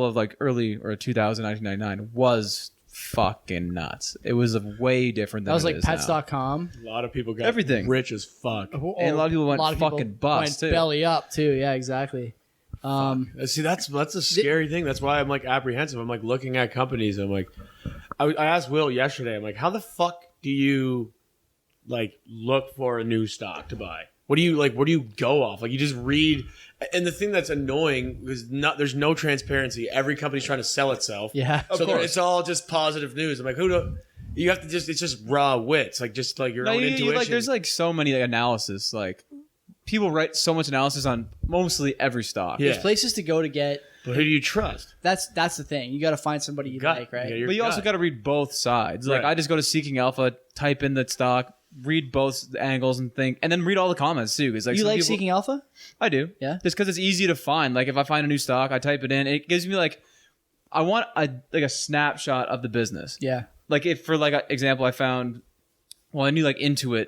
of like early or 2000, 1999 was fucking nuts. It was way different than That was it like is now. Pets.com. A lot of people got Everything. rich as fuck. Oh, And a lot of people went fucking bust, went too. belly up too. Yeah, exactly. See, that's a scary thing. That's why I'm like apprehensive. I'm like looking at companies. I'm like, I asked Will yesterday. I'm like, how the fuck do you like look for a new stock to buy? What do you like? Where do you go off? Like you just read. And the thing that's annoying is there's no transparency. Every company's trying to sell itself. Yeah. So it's all just positive news. I'm like, you have to it's just raw wits. Like just like your own intuition. Like, there's like so many analysis. Like people write so much analysis on mostly every stock. Yeah. There's places to go to get. But who do you trust? That's the thing. You got to find somebody you Gut. like, right? Yeah, your But you also gut. got to read both sides. Like Right. I just go to Seeking Alpha, type in the stock, read both angles, and think, and then read all the comments too. Because like You some like people- Seeking Alpha? I do. Yeah? Just because it's easy to find. Like if I find a new stock, I type it in. It gives me like, I want a snapshot of the business. Yeah. Like if for like example, I found, well, I knew like Intuit,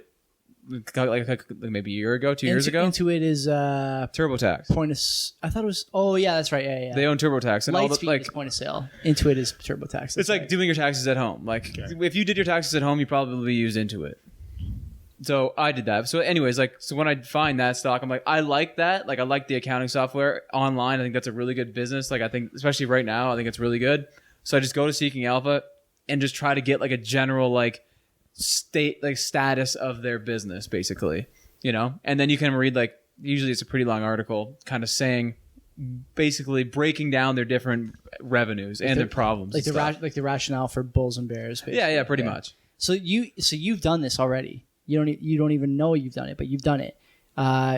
like maybe a year ago, 2 years ago. Intuit is TurboTax. point of. I thought it was. Oh yeah, that's right. Yeah. They own TurboTax and all the Lightspeed like. is point of sale. Intuit is TurboTax. It's like doing your taxes at home. Like if you did your taxes at home, you probably used Intuit. So I did that. So anyways, like so when I find that stock, I'm like, I like that. Like I like the accounting software online. I think that's a really good business. Like I think especially right now, I think it's really good. So I just go to Seeking Alpha and just try to get like a general like status of their business, basically, you know. And then you can read like usually it's a pretty long article, kind of saying basically breaking down their different revenues and their problems, like and stuff. the rationale for bulls and bears. Basically. Yeah, pretty much. So you've done this already. You don't even know you've done it, but you've done it.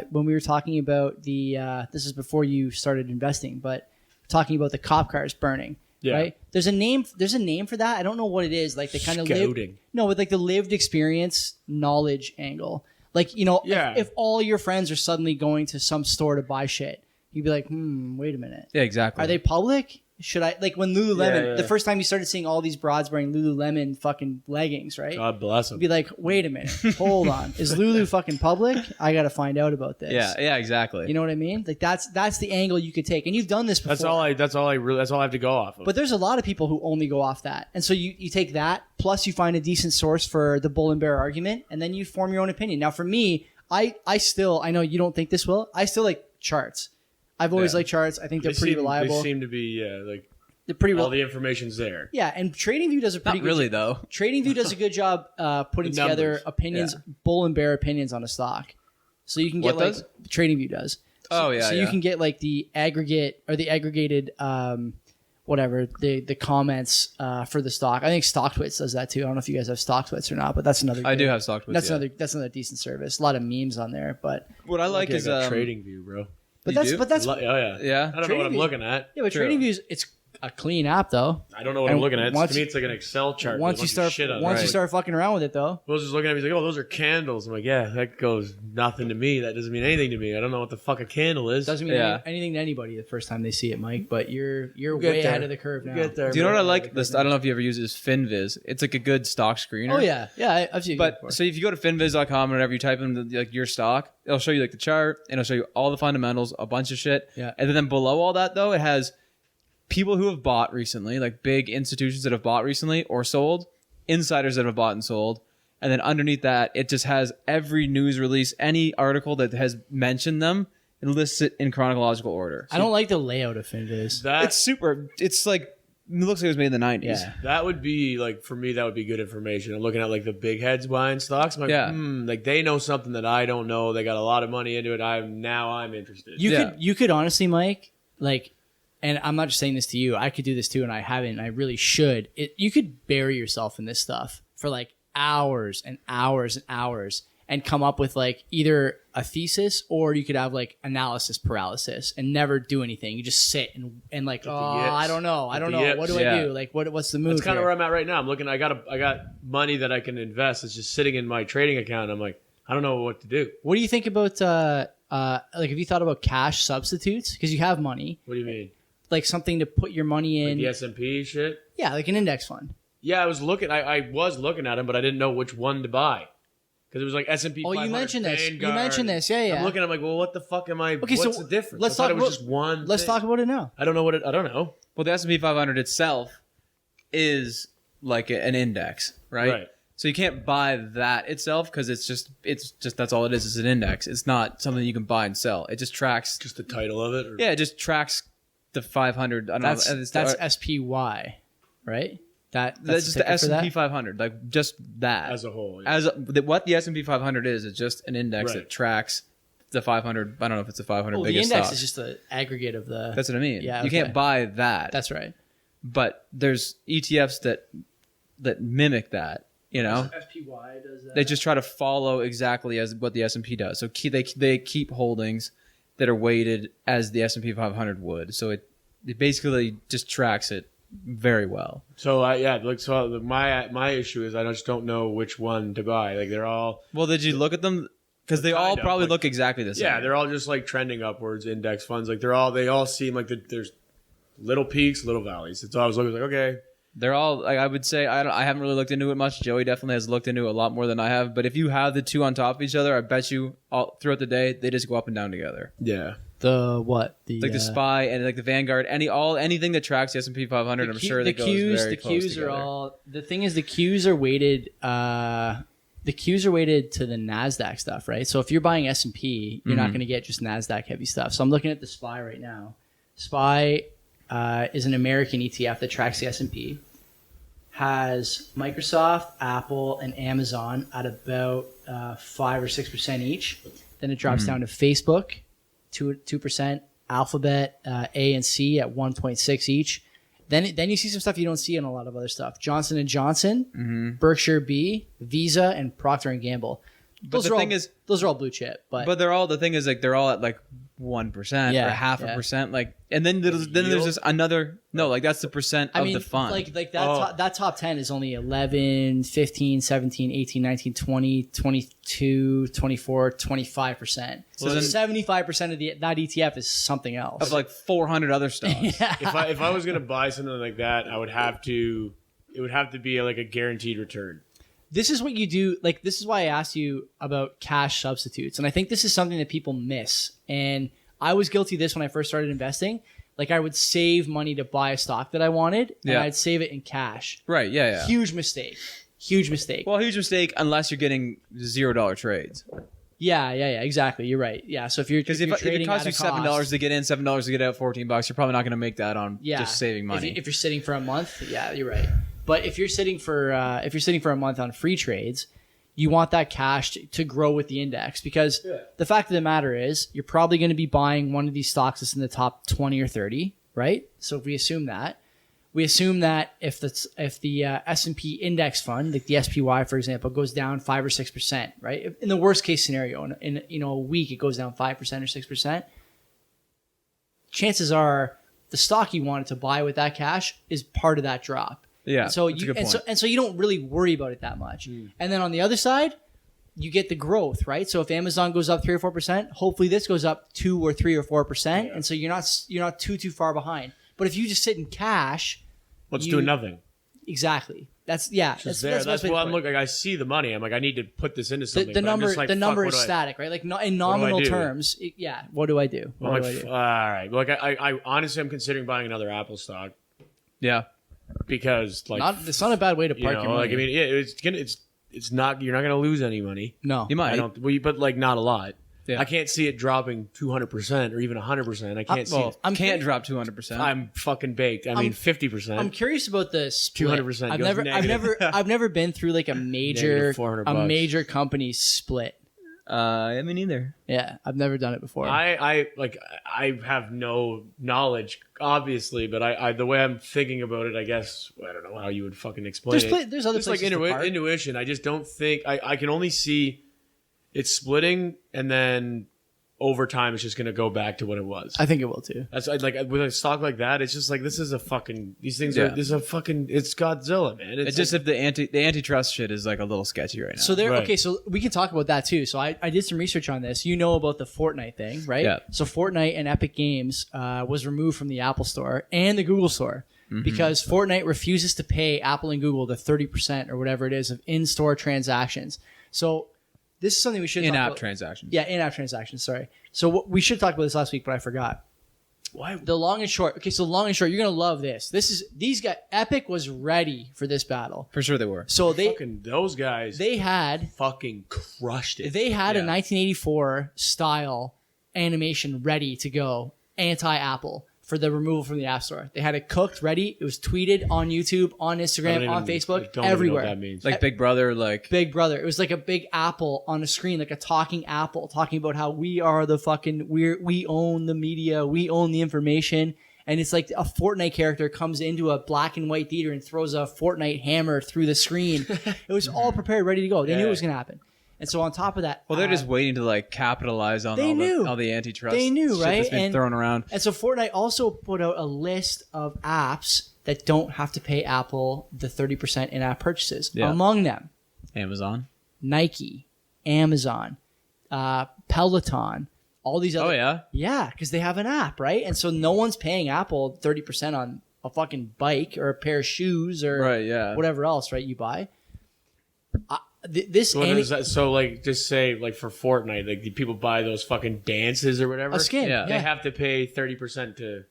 When we were talking about this is before you started investing, but talking about the cop cars burning. Yeah. Right. There's a name for that. I don't know what it is. Like the kind of Scouting. with like the lived experience knowledge angle. Like, you know, Yeah. if all your friends are suddenly going to some store to buy shit, you'd be like, wait a minute. Yeah, exactly. Are they public? Should I, like when Lululemon, Yeah. the first time you started seeing all these broads wearing Lululemon fucking leggings, right? God bless You'd them. be like, wait a minute, hold on. Is Lulu fucking public? I got to find out about this. Yeah, exactly. You know what I mean? Like that's the angle you could take. And you've done this before. That's all I have to go off of. But there's a lot of people who only go off that. And so you take that, plus you find a decent source for the bull and bear argument, and then you form your own opinion. Now for me, I know you don't think this will. I still like charts. I've always liked charts. I think they're pretty reliable. They seem to be like They're pretty all the information's there. Yeah, and TradingView does a pretty Not good really though. TradingView does a good job putting The together numbers. opinions, bull and bear opinions on a stock. So you can get What like does? TradingView does. Oh, yeah, So you yeah. can get like the aggregate or the aggregated whatever the comments for the stock. I think StockTwits does that too. I don't know if you guys have StockTwits or not, but that's another. I do have StockTwits. That's another decent service. A lot of memes on there, but what I like is Trading View, bro. But that's oh yeah. Yeah. I don't know what I'm looking at. Yeah, but Trading View it's a clean app though. I don't know what I'm looking at. To me, it's like an Excel chart. Once you start fucking around with it though. Will's just looking at me. He's like, "Oh, those are candles." I'm like, "Yeah, that goes nothing to me. That doesn't mean anything to me. I don't know what the fuck a candle is." Doesn't mean anything to anybody the first time they see it, Mike. But you're way ahead of the curve now. Get there, do you know what I like? I don't know if you ever use it. Is FinViz. It's like a good stock screener. Oh yeah, I've seen it before. So if you go to finviz.com and whenever you type in like your stock, it'll show you like the chart and it'll show you all the fundamentals, a bunch of shit. Yeah. And then below all that though, it has people who have bought recently, like big institutions that have bought recently or sold, insiders that have bought and sold. And then underneath that, it just has every news release, any article that has mentioned them, and lists it in chronological order. So I don't like the layout of FinViz. it's super. It's like, it looks like it was made in the 90s. Yeah. That would be like, for me, that would be good information. I'm looking at like the big heads buying stocks. I'm like, like they know something that I don't know. They got a lot of money into it. I'm interested. You could honestly, Mike, like, and I'm not just saying this to you. I could do this too, and I haven't. And I really should. You could bury yourself in this stuff for like hours and hours and hours, and come up with like either a thesis, or you could have like analysis paralysis and never do anything. You just sit and like, I don't know. What do I do? Like, what's the move? That's kind of where I'm at right now. I'm looking. I got money that I can invest. It's just sitting in my trading account. I'm like, I don't know what to do. What do you think about like, have you thought about cash substitutes? Because you have money. What do you mean? Like something to put your money in. Like the S&P shit? Yeah, like an index fund. Yeah, I was looking at them, but I didn't know which one to buy. Because it was like S&P 500. Oh, you mentioned this. Vanguard. You mentioned this. Yeah. I'm looking, I'm like, well, what the fuck am I, okay, what's so the difference? Let's I thought talk it was just one Let's thing. talk about it now. I don't know I don't know. Well, the S&P 500 itself is like an index, right? So you can't buy that itself because it's just that's all it is. It's an index. It's not something you can buy and sell. It just tracks. Just the title of it? Or? Yeah, it just tracks the 500. I don't know. That's SPY, right? That's just the S&P 500, like just that as a whole. Yeah. What the S&P 500 is just an index that tracks the 500. I don't know if it's the 500 biggest the index stocks. is just the aggregate of the. That's what I mean. Yeah, you can't buy that. That's right. But there's ETFs that mimic that. You know, SPY does that. They just try to follow exactly as what the S&P does. So they keep holdings that are weighted as the S&P 500 would. So it basically just tracks it very well. So my issue is I just don't know which one to buy. Like they're all. Well, did you look at them? Because they all probably look exactly the same. Yeah, they're all just like trending upwards. Index funds, like they all seem like there's little peaks, little valleys. That's all I was looking like. Okay. They're all, like, I would say, I haven't really looked into it much. Joey definitely has looked into it a lot more than I have. But if you have the two on top of each other, I bet you all throughout the day they just go up and down together. Yeah. The what? Like the SPY and like the Vanguard, anything that tracks the S&P 500. I'm sure that goes very close Qs together. are all. The thing is, the Qs are weighted. The Qs are weighted to the Nasdaq stuff, right? So if you're buying S&P, you're not going to get just Nasdaq heavy stuff. So I'm looking at the SPY right now. SPY is an American ETF that tracks the S&P. Has Microsoft, Apple, and Amazon at about 5 or 6% each. Then it drops down to Facebook, 2%, Alphabet, A and C at 1.6 each. Then you see some stuff you don't see in a lot of other stuff. Johnson & Johnson, Berkshire B, Visa, and Procter & Gamble. Those are all blue chip. But they're all, the thing is, like, they're all at like 1% or half a percent. Like, and then there's this another, like that's the percent of the fund. Like that top 10 is only 11, 15, 17, 18, 19, 20, 22, 24, 25%. So 75% of that ETF is something else. Of like 400 other stocks. Yeah. If I was going to buy something like that, it would have to be like a guaranteed return. This is what you do. Like, this is why I asked you about cash substitutes. And I think this is something that people miss. And I was guilty of this when I first started investing. Like, I would save money to buy a stock that I wanted, and I'd save it in cash. Right, yeah. Huge mistake. Well, huge mistake unless you're getting $0 trades. Yeah, exactly. You're right. Yeah, so if you're because if it costs you $7 to get in, $7 to get out, $14, you're probably not going to make that on just saving money. If you're sitting for a month, yeah, you're right. But if you're sitting for a month on free trades, you want that cash to grow with the index, because the fact of the matter is you're probably going to be buying one of these stocks that's in the top 20 or 30, right? So if we assume that, we assume that if the S&P index fund, like the SPY, for example, goes down 5 or 6%, right? In the worst case scenario, in a week, it goes down 5% or 6%. Chances are the stock you wanted to buy with that cash is part of that drop. Yeah. And so that's a good point. so you don't really worry about it that much. And then on the other side, you get the growth, right? So if Amazon goes up 3 or 4%, hopefully this goes up 2 or 3 or 4%, and so you're not too far behind. But if you just sit in cash, let's do nothing. Exactly. That's that's what I'm looking. Like, I see the money. I'm like, I need to put this into something. The number is static, right? Like in nominal terms. What do I do? All right. Like I honestly, I'm considering buying another Apple stock. Yeah. Because it's not a bad way to park your money. Like, I mean, it's not. You're not gonna lose any money. No, you might. But like not a lot. Yeah. I can't see it dropping 200% or even 100%. I can't see it. Can't drop 200%. I'm fucking baked. I mean, 50%. I'm curious about the split. 200%. I've never been through like a major company split. I mean, neither. Yeah, I've never done it before. I have no knowledge, obviously, but the way I'm thinking about it, I guess I don't know how you would fucking explain it. There's other places like intuition. I just don't think I can only see it's splitting, and then over time, it's just going to go back to what it was. I think it will too. That's like with a stock like that. It's just like these things are. This is a fucking. It's Godzilla, man. It's just if the antitrust shit is like a little sketchy right now. So okay, so we can talk about that too. So I did some research on this. You know about the Fortnite thing, right? Yeah. So Fortnite and Epic Games was removed from the Apple Store and the Google Store because Fortnite refuses to pay Apple and Google the 30% or whatever it is of in-store transactions. So this is something we should talk about. In-app transactions. Yeah, in-app transactions, sorry. So we should talk about this last week, but I forgot. Why? The long and short. Okay, so long and short, you're going to love this. These guys, Epic was ready for this battle. For sure they were. So those guys, they had fucking crushed it. They had a 1984 style animation ready to go, anti-Apple, for the removal from the App Store. They had it cooked, ready. It was tweeted on YouTube, on Instagram, on Facebook, everywhere. Even know what that means. Like Big Brother, like... Big Brother. It was like a big apple on a screen, like a talking apple, talking about how we are the fucking... We own the media. We own the information. And it's like a Fortnite character comes into a black and white theater and throws a Fortnite hammer through the screen. It was all prepared, ready to go. They knew it was going to happen. And so on top of that, well, they're just waiting to like capitalize on all the antitrust. They knew, shit right? That's been thrown around. And so Fortnite also put out a list of apps that don't have to pay Apple the 30% in-app purchases. Yeah. Among them, Amazon, Nike, Amazon, Peloton, all these other. Yeah, because they have an app, right? And so no one's paying Apple 30% on a fucking bike or a pair of shoes or whatever else, right? You buy. So like just say like for Fortnite, like people buy those fucking dances or whatever. A skin. Yeah. They have to pay 30% to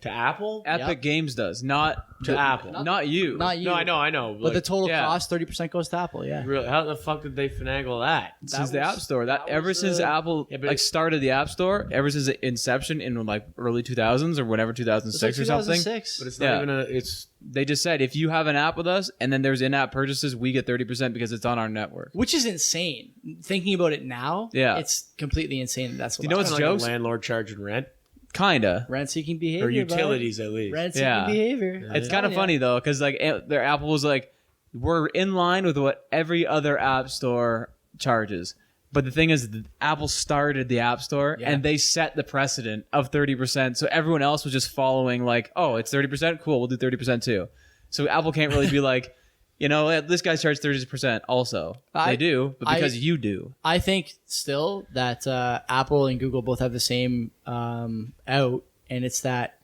to Apple. Epic Games does not to Apple. Not you. Not you. No, I know. But the total cost 30% goes to Apple. Yeah. Really? How the fuck did they finagle that? Since the App Store, since Apple started the App Store, ever since the inception in like early 2000s or whatever 2006 or something. But it's not even They just said if you have an app with us and then there's in-app purchases, we get 30% because it's on our network. Which is insane. Thinking about it now, it's completely insane. That's what you know what's jokes? Like a landlord charging rent. Kinda rent-seeking behavior, or utilities at least. Rent-seeking behavior. It's kind of funny though, because like their Apple was like, we're in line with what every other app store charges. But the thing is, Apple started the App Store and they set the precedent of 30%. So everyone else was just following like, oh, it's 30%? Cool, we'll do 30% too. So Apple can't really be like, you know, this guy's charged 30% also. They do, but because you do. I think still that Apple and Google both have the same out, and it's that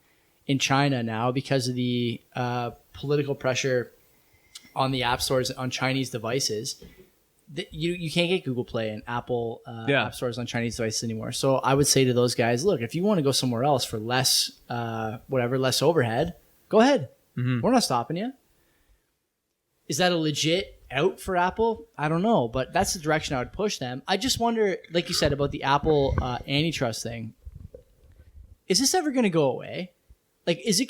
in China now, because of the political pressure on the app stores on Chinese devices, you can't get Google Play and Apple app stores on Chinese devices anymore. So I would say to those guys, look, if you want to go somewhere else for less overhead, go ahead. Mm-hmm. We're not stopping you. Is that a legit out for Apple? I don't know, but that's the direction I would push them. I just wonder, like you said, about the Apple antitrust thing. Is this ever going to go away? Like, is it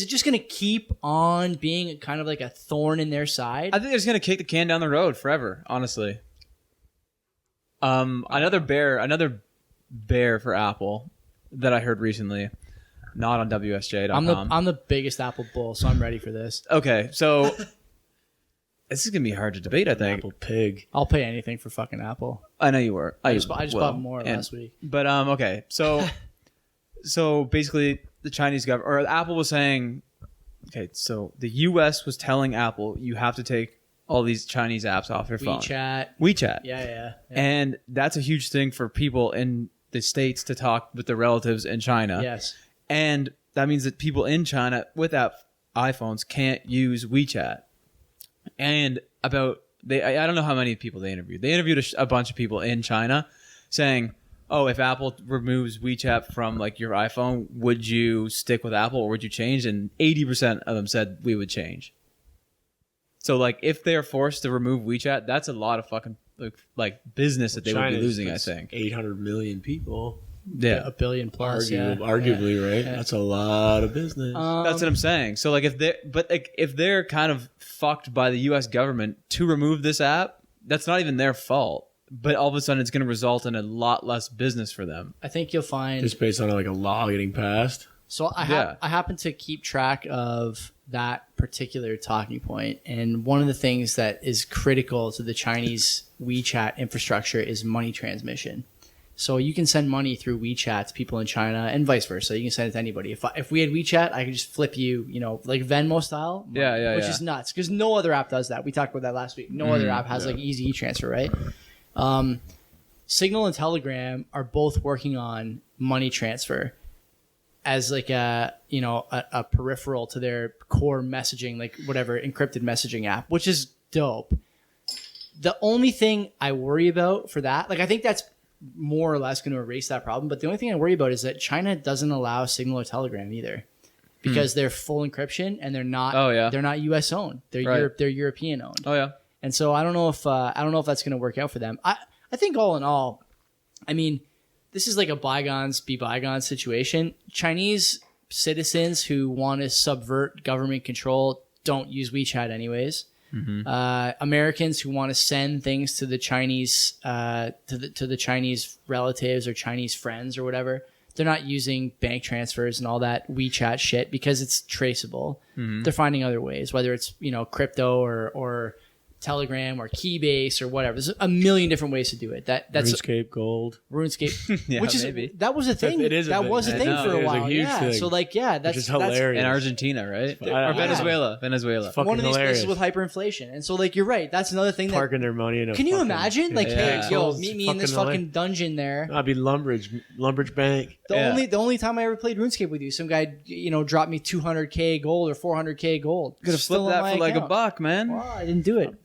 just going to keep on being kind of like a thorn in their side? I think they're just going to kick the can down the road forever, honestly. Another bear for Apple that I heard recently not on WSJ.com. I'm the biggest Apple bull, so I'm ready for this. Okay, so this is gonna be hard to debate. I think. Apple pig. I'll pay anything for fucking Apple. I know you were. I just bought more last week. But okay, so basically, the Chinese government or Apple was saying, okay, so the U.S. was telling Apple you have to take all these Chinese apps off your phone. WeChat. Yeah. And that's a huge thing for people in the States to talk with their relatives in China. Yes. And that means that people in China with iPhones can't use WeChat. And I don't know how many people they interviewed. They interviewed a bunch of people in China saying, oh, if Apple removes WeChat from like your iPhone, would you stick with Apple or would you change? And 80% of them said we would change. So like if they're forced to remove WeChat, that's a lot of fucking like business that they would be losing, I think. 800 million people. Yeah. A billion plus. Arguably, right? Yeah. That's a lot of business. That's what I'm saying. So like if they're kind of fucked by the US government to remove this app, that's not even their fault. But all of a sudden it's going to result in a lot less business for them. I think you'll find just based on like a law getting passed. So I happen to keep track of that particular talking point, and one of the things that is critical to the Chinese WeChat infrastructure is money transmission. So you can send money through WeChat to people in China and vice versa. You can send it to anybody. If we had WeChat, I could just flip you, like Venmo style. Which is nuts because no other app does that. We talked about that last week. No other app has like easy e-transfer, right? Signal and Telegram are both working on money transfer as like a peripheral to their core messaging, like whatever encrypted messaging app, which is dope. The only thing I worry about for that, like I think that's more or less going to erase that problem. But the only thing I worry about is that China doesn't allow Signal or Telegram either, because they're full encryption and they're not. Oh yeah. They're not U.S. owned. They're they're European owned. Oh yeah. And so I don't know if that's going to work out for them. I think all in all, I mean, this is like a bygones be bygones situation. Chinese citizens who want to subvert government control don't use WeChat anyways. Mm-hmm. Americans who want to send things to the Chinese to the Chinese relatives or Chinese friends or whatever, they're not using bank transfers and all that WeChat shit because it's traceable. Mm-hmm. They're finding other ways, whether it's crypto or Telegram or Keybase or whatever. There's a million different ways to do it. That's RuneScape Gold. RuneScape, yeah, which is maybe. That was a thing. It is. That was a thing for a while. A huge thing. So that's hilarious. In Argentina, right? Or Venezuela. It's one of these hilarious. places with hyperinflation, and so you're right. That's another thing. Parking their money in a. Can you imagine? Hey, yo, meet me in this fucking dungeon there. I'd be Lumbridge Bank. The only time I ever played RuneScape with you, some guy dropped me 200K gold or 400K gold. Could have flipped that for like $1, man. Well, I didn't do it.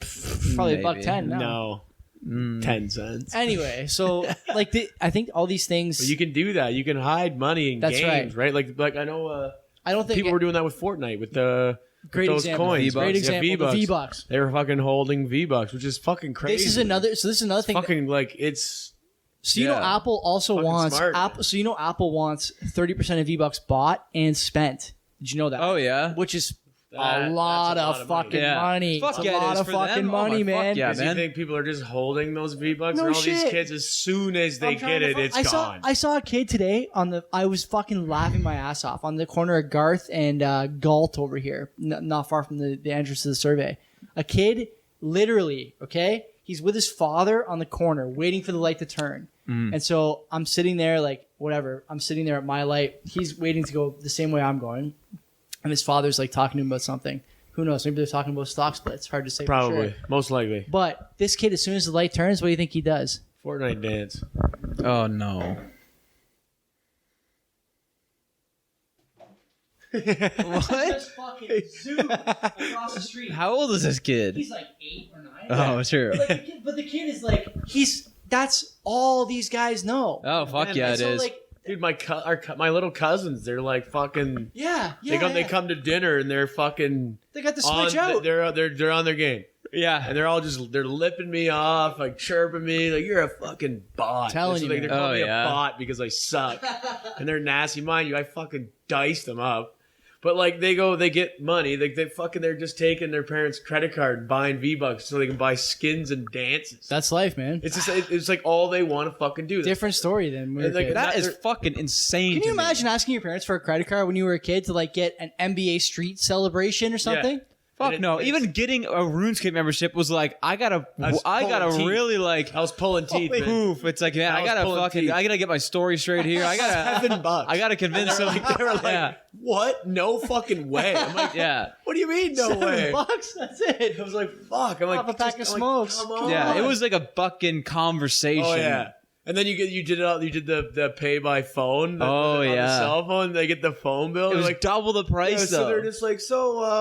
Probably $1.10. No. 10 cents. Anyway, so I think all these things. But you can do that. You can hide money in games, right? Like I know. I don't think people were doing that with Fortnite with those example. coins. Great example. V-Bucks. The V-Bucks. They were fucking holding V-Bucks, which is fucking crazy. This is another thing. Fucking it's. So Apple also wants smart, So Apple wants 30% of V-Bucks bought and spent. Did you know that? Oh yeah. Which is a lot of fucking money. Fuck it's a lot of fucking money, man. Yeah, man. You think people are just holding those V-Bucks and all these kids, as soon as they get it, it's gone. I saw a kid today I was fucking laughing my ass off on the corner of Garth and Galt over here, not far from the entrance to the survey. A kid, literally, okay? He's with his father on the corner waiting for the light to turn. And so I'm sitting there whatever. I'm sitting there at my light. He's waiting to go the same way I'm going. And his father's talking to him about something. Who knows? Maybe they're talking about stock splits. Hard to say. Probably. For sure. Most likely. But this kid, as soon as the light turns, what do you think he does? Fortnite dance. Oh, no. What? Just fucking zoom across the street. How old is this kid? He's 8 or 9. Oh, sure. But the kid is that's all these guys know. Oh, fuck yeah, it is. Dude, my little cousins, they're fucking. Yeah. They come to dinner and they're fucking. They got the Switch out. They're on their game. Yeah, and they're all they're lipping me off, chirping me, you're a fucking bot. Telling you, they're calling me a bot because I suck, and they're nasty. Mind you, I fucking diced them up. But like they get money. Like they're just taking their parents' credit card and buying V-Bucks so they can buy skins and dances. That's life, man. It's just it's like all they want to fucking do. Different story than we were like, kids. That is fucking insane. Can to you me. imagine asking your parents for a credit card when you were a kid to like get an NBA Street celebration or something? Fuck no! Even getting a RuneScape membership was like I gotta really like. I was pulling teeth. Man. Poof! It's like man, I gotta get my story straight here. I gotta $7. I gotta convince them. They were like, what? No fucking way! I'm like, yeah. What do you mean no way? $7? That's it. I was like, fuck! I'm like, Pop a pack of smokes. Come on. Yeah, it was like a fucking conversation. Oh yeah. And then you did the pay by phone. Oh, on yeah. the cell phone. They get the phone bill. It was like double the price though. So they're just like,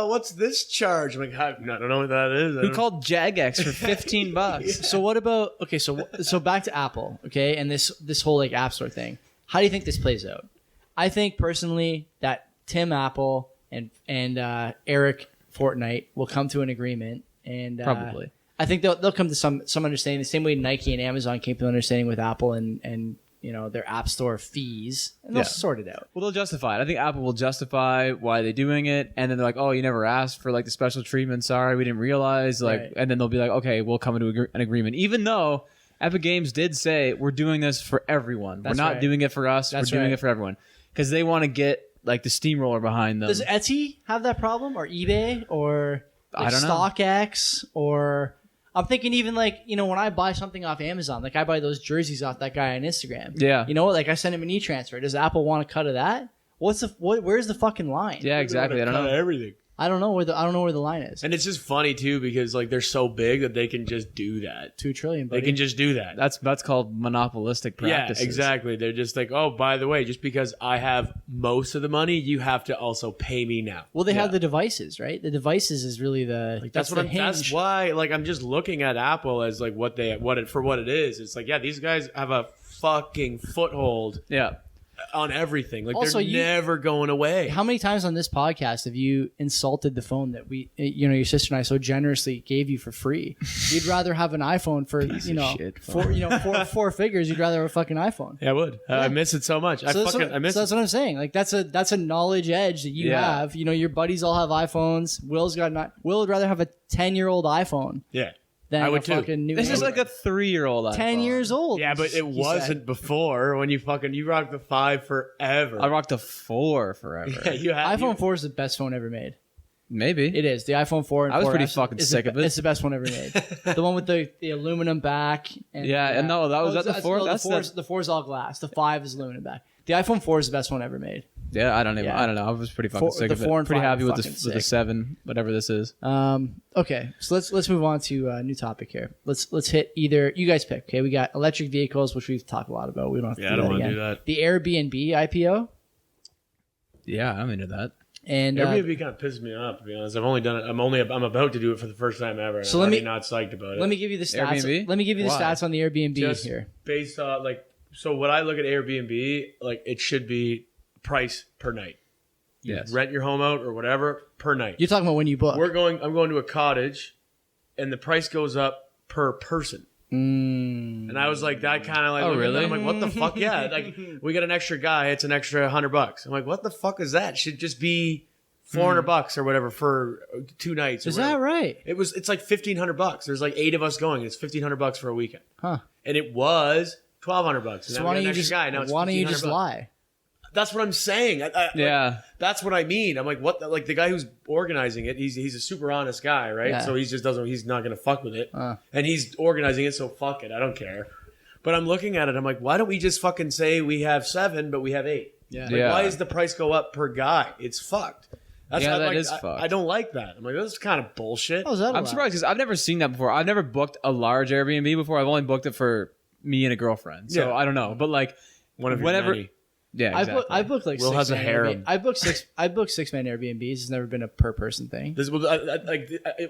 what's this charge? I'm like, I don't know what that is. Who called Jagex for $15? So what about so back to Apple, okay, and this whole like App Store thing. How do you think this plays out? I think personally that Tim Apple and Eric Fortnite will come to an agreement and Probably. I think they'll come to some understanding the same way Nike and Amazon came to an understanding with Apple and their App Store fees, and they'll sort it out. Well, they'll justify it. I think Apple will justify why they're doing it, and then they're like, "Oh, you never asked for like the special treatment. Sorry, we didn't realize." Like, Right. and then they'll be like, "Okay, we'll come into an agreement." Even though Epic Games did say we're doing this for everyone. That's we're not right. doing it for us. That's we're doing right. it for everyone because they want to get like the steamroller behind them. Does Etsy have that problem, or eBay, or like I don't know. StockX, or I'm thinking even like when I buy something off Amazon, like I buy those jerseys off that guy on Instagram. Yeah. Like I send him an e-transfer. Does Apple want a cut of that? Where's the fucking line? Yeah, exactly. I don't know. everything. I don't know where the line is. And it's just funny too because like they're so big that they can just do that. 2 trillion, They buddy. can just do that. That's called monopolistic practices. Yeah, exactly. They're just like, oh, by the way, just because I have most of the money, you have to also pay me now. Well, they have the devices, right? The devices is really the Like that's that's why like I'm just looking at Apple as like what it is. It's like, yeah, these guys have a fucking foothold Yeah. on everything. Like Also, they're never going away. How many times on this podcast have you insulted the phone that your sister and I so generously gave you for free? You'd rather have an iPhone for shit four figures. You'd rather have a fucking iPhone. Yeah, I would. I miss it so much. I miss So it. that's what I'm saying. Like that's a knowledge edge that you Yeah. have. Your buddies all have iPhones. Will would rather have a 10-year-old iPhone Yeah. than I would a too. fucking new. This is like a 3-year-old 10 iPhone. years old. Yeah, but it he wasn't said. before when you rocked the 5 forever. I rocked a 4 forever. Yeah, you had iPhone 4 is the best phone ever made. Maybe. It is. The iPhone 4 and I was 4S pretty fucking is sick of it. It's the best one ever made. The one with the aluminum back. And, Yeah, and no, that was that the 4? No, That's the 4 is all glass. The 5 is aluminum back. The iPhone 4 is the best one ever made. Yeah, I don't Yeah. know. I was pretty fucking sick the of it. 4 and Pretty 5 happy are with fucking the sick. 7, whatever this is. Okay, so let's move on to a new topic here. Let's hit either you guys pick. Okay, we got electric vehicles, which we've talked a lot about. We don't have to Yeah, do I don't that want to again. do that. The Airbnb IPO Yeah, I'm into that. and Airbnb kind of pisses me off, to be honest. I've only done it. I'm about to do it for the first time ever. And So I'm let me- already not psyched about it. let me give you the stats. Airbnb? Let me give you the Why? stats on the Airbnb Just here. based on so when I look at Airbnb, like it should be price per night. Yes. Rent your home out or whatever per night. You're talking about when you book. I'm going to a cottage, and the price goes up per person. And I was like, that kind of like, Oh, looking at really? it, I'm like, what the fuck? Yeah, like we got an extra guy, it's an extra $100. I'm like, what the fuck is that? It should just be $400 or whatever for 2 nights. Or Is whatever. that right? It's like $1,500. There's like 8 of us going. It's $1,500 for a weekend, Huh. and it was $1,200. So why don't you just guy. Now it's why don't you just $1,500. lie? That's what I'm saying. Yeah. That's what I mean. I'm like, what? Like the guy who's organizing it, he's a super honest guy, right? Yeah. So he's not gonna fuck with it, and he's organizing it. So fuck it, I don't care. But I'm looking at it. I'm like, why don't we just fucking say we have 7, but we have 8? Yeah. Like, Yeah. why does the price go up per guy? It's fucked. That's Yeah, not, that like, is fucked. I don't like that. I'm like, this is kind of bullshit. How is that I'm allowed? surprised because I've never seen that before. I've never booked a large Airbnb before. I've only booked it for me and a girlfriend. So Yeah. I don't know. But like, One of your whenever. many. Yeah, exactly. I booked like Will has a 6-man harem. I booked 6-man Airbnbs. It's never been a per person thing. This was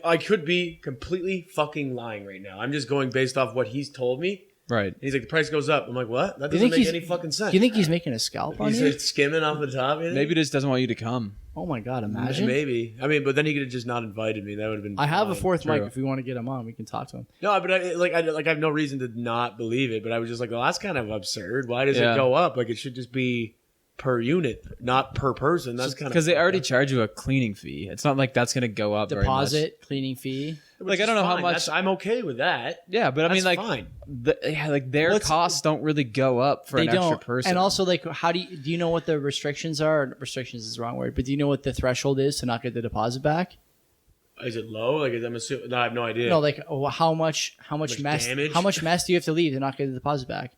I could be completely fucking lying right now. I'm just going based off what he's told me. Right. He's like, the price goes up. I'm like, what? That You doesn't think make he's- any fucking sense. You think he's making a scalp on He's you? just skimming off the top. You know? Maybe he just doesn't want you to come. Oh my god! Imagine. Maybe. I mean, but then he could have just not invited me. That would have been. I have a fine. 4th mic. True. If we want to get him on, we can talk to him. No, but I have no reason to not believe it. But I was just like, well, that's kind of absurd. Why does Yeah. it go up? Like it should just be per unit, not per person. That's kind of because they already charge you a cleaning fee. It's not like that's going to go up. Deposit, cleaning fee. Like I don't know how much. I'm okay with that. Yeah, but I mean, like, fine. Their costs don't really go up for an extra person. And also, like, how do you know what the restrictions are? Restrictions is the wrong word, but do you know what the threshold is to not get the deposit back? Is it low? Like, I'm assuming. No, I have no idea. No, like, how much mess? Damage? How much mess do you have to leave to not get the deposit back?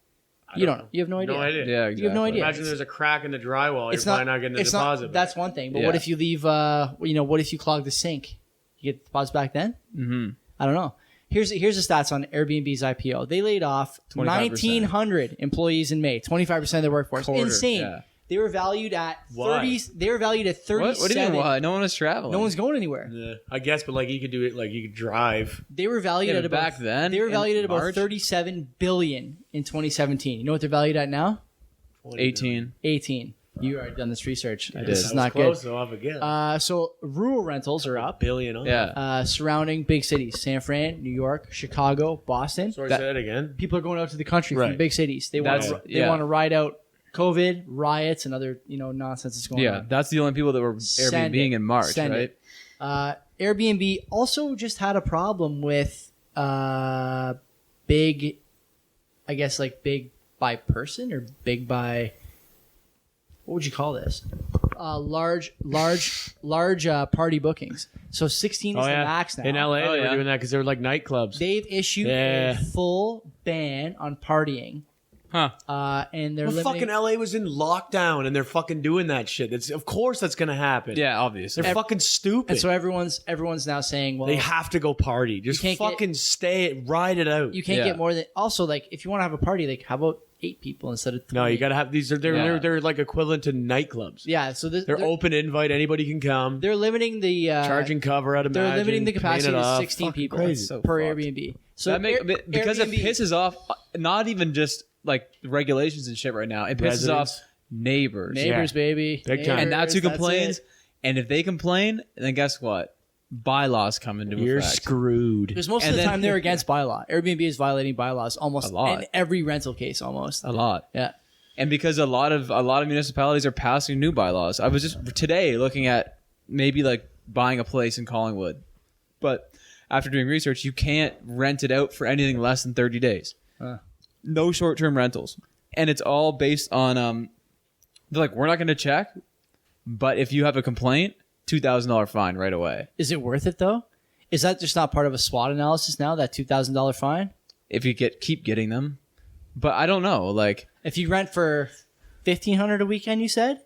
You don't know. You have no idea. No idea. Yeah, exactly. You have no idea. Imagine there's a crack in the drywall. You're probably not getting the deposit back. That's one thing. But what if you leave? What if you clog the sink? You get the deposit back then? Mm-hmm. I don't know. Here's the stats on Airbnb's IPO. They laid off 1,900 employees in May, 25% of their workforce. Insane. Yeah. They were valued at 30. They were valued at 37. What do you mean? Why? No one was traveling. No one's going anywhere. Yeah, I guess, but like you could do it. Like you could drive. They were valued at about back then. They were valued at about 37 billion in 2017. You know what they're valued at now? 18. You already done this research. I did. This is not close, good. So off again. So rural rentals are up. Billion. Yeah. Surrounding big cities: San Fran, New York, Chicago, Boston. Sorry, say that again. People are going out to the country from big cities. They want to ride out COVID, riots, and other nonsense that's going on. Yeah, that's the only people that were Airbnb-ing in March, right? Airbnb also just had a problem with big, I guess, like big by person or big by, what would you call this? Large party bookings. So 16 is the max now. In LA, they were doing that because they were like nightclubs. They've issued a full ban on partying. Huh. And they're limiting... fucking LA was in lockdown and they're fucking doing that shit. Of course that's gonna happen. Yeah, obviously. They're fucking stupid. And so everyone's now saying, well, they have to go party. Just fucking ride it out. You can't get more than. Also, like, if you want to have a party, like, how about 8 people instead of 3? No, you gotta have these. They're like equivalent to nightclubs. Yeah, so they're open invite. Anybody can come. They're limiting the charging cover out of. They're limiting the capacity to 16 people per Airbnb. So because it pisses off not even just like regulations and shit right now. It pisses off neighbors. Baby. And that's who complains. And if they complain, then guess what? Bylaws come into effect. You're screwed. Because most of the time they're against bylaw. Airbnb is violating bylaws almost in every rental case, almost. A lot. Yeah. And because a lot of municipalities are passing new bylaws. I was just today looking at maybe like buying a place in Collingwood. But after doing research, you can't rent it out for anything less than 30 days. No short-term rentals. And it's all based on they're like, we're not going to check, but if you have a complaint, $2,000 fine right away. Is it worth it though? Is that just not part of a SWOT analysis now, that $2,000 fine? If you keep getting them. But I don't know, like if you rent for $1,500 a weekend, you said?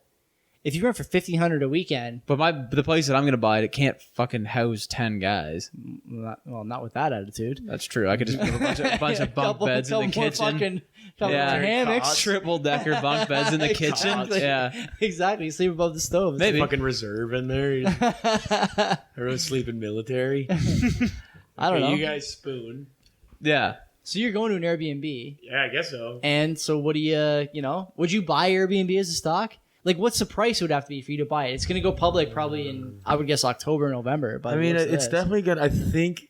If you rent for $1,500 a weekend, but the place that I'm going to buy it can't fucking house 10 guys. Not with that attitude. That's true. I could just put a bunch of bunk beds in the kitchen. Hammocks, triple decker bunk beds in the kitchen. Yeah, exactly. You sleep above the stove. Maybe fucking reserve in there. Everyone's sleeping military. I don't know. You guys spoon. Yeah. So you're going to an Airbnb. Yeah, I guess so. And so what do would you buy Airbnb as a stock? Like, what's the price it would have to be for you to buy it? It's going to go public probably in, I would guess, October, November. But I mean, it's definitely going to, I think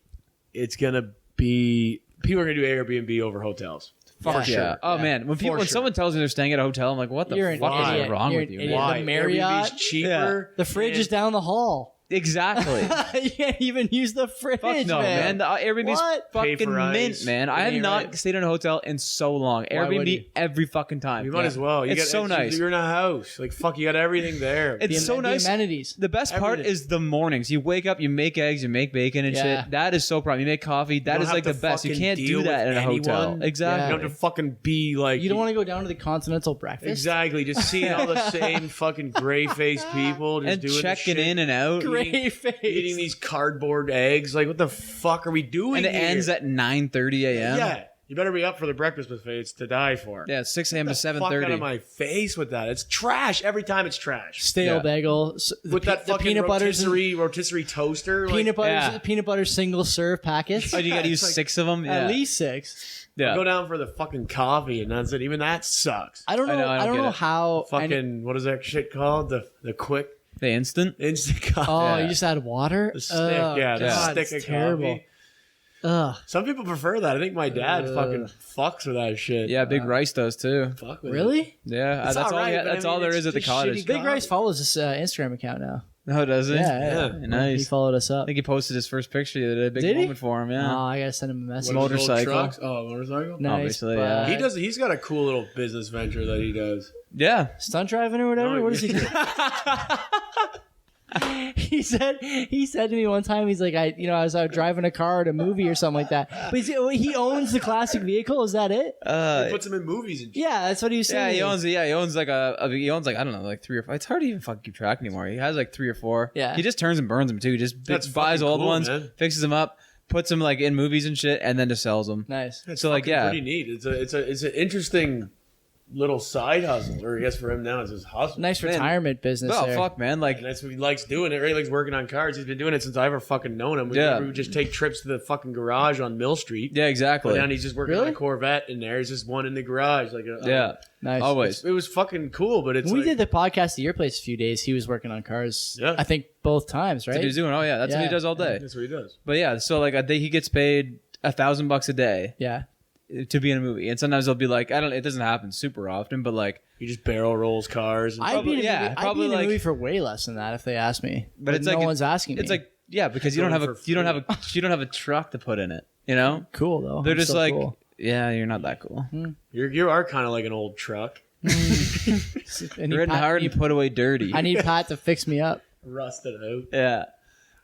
it's going to be, people are going to do Airbnb over hotels. For sure. Oh, man. When someone tells me they're staying at a hotel, I'm like, what the fuck is wrong with you? Why? The Marriott? Airbnb's cheaper. The fridge is down the hall. Exactly. You can't even use the fridge. Fuck no, man. The Airbnb's fucking mint, man. I have not stayed in a hotel in so long. Airbnb every fucking time. You might as well. It's so nice. You're in a house. Like, fuck, you got everything there. It's so nice. The amenities. The best part is the mornings. You wake up, you make eggs, you make bacon and shit. That is so prime. You make coffee. That is like the best. You can't do that in a hotel. Exactly. You don't have to fucking be like... You don't want to go down to the continental breakfast. Exactly. Just seeing all the same fucking gray-faced people just doing checking in and out. Gray-faced. Eating these cardboard eggs. Like, what the fuck are we doing And it ends at 9:30 a.m.? Yeah. You better be up for the breakfast buffet. It's to die for. Yeah, 6 a.m. to 7:30. Fuck out of my face with that. It's trash. Every time it's trash. Stale bagel. With that fucking peanut rotisserie toaster. Peanut butter single serve packets. Oh, you got to use 6 of them? At least 6. Yeah. Go down for the fucking coffee and that's it. Even that sucks. I don't know. I don't know how. Fucking, what is that shit called? The quick. The instant coffee. Oh, you just add water? The stick, the stick of terrible. coffee. Ugh. Some people prefer that. I think my dad fucking fucks with that shit. Yeah, Big Rice does too. Fuck with Really? it. Yeah, It's that's all. alright, Yeah, but I that's mean, all there it's is at the just cottage. shitty Big Rice follows this Instagram account now. Oh, does he? Yeah. Nice. He followed us I up. think he posted his first picture the other day. Big Did he? moment for him. Yeah. Oh, I gotta send him a message. What, his old Motorcycle. trucks? Oh, motorcycle. Nice, Obviously, but- yeah. He's got a cool little business venture that he does. Yeah. Stunt driving or whatever. No, What does he do? he said to me one time, he's like, I was out driving a car at a movie or something like that. But he owns the classic vehicle. Is that it? He puts them in movies and shit. Yeah, that's what he was Yeah, saying. he owns like I don't know, like 3 or 4. It's hard to even fucking keep track anymore. He has like 3 or 4. Yeah. He just turns and burns them too. He just That's buys fucking old cool, ones, man. fixes them up, puts them like in movies and shit, and then just sells them. Nice. It's So, like, fucking yeah. pretty neat. It's an interesting little side hustle, or I guess for him now it's his hustle. Nice Man. retirement business Oh there. fuck, man! Like And that's what he likes doing. It. Right? He likes working on cars. He's been doing it since I ever fucking known him. Yeah. We would just take trips to the fucking garage on Mill Street. yeah, Go exactly. down. He's just working Really? on a Corvette in there. He's just one in the garage. Yeah, Nice. always. It was fucking cool, but it's When we like, did the podcast at your place a few days, he was working on cars. Yeah. I think both times, That's what right? he's doing. Oh yeah, that's what he Yeah. does all day. that's what he does. But yeah, so like he gets paid $1,000 a day Yeah. to be in a movie, and sometimes he'll be like, it doesn't happen super often, but like, He just barrel rolls cars. And I'd be in a yeah, movie, I'd probably be in a like- movie for way less than that if they asked me. But it's like no one's asking me. it's like yeah, because you don't Going have for you don't have a truck to put in it. You know, cool though. they're I'm just so like, cool. yeah, you're not that cool. you are kind of like an old truck, I need Written Pat- hard and put away dirty. I need Pat to fix me up. rusted out. Yeah.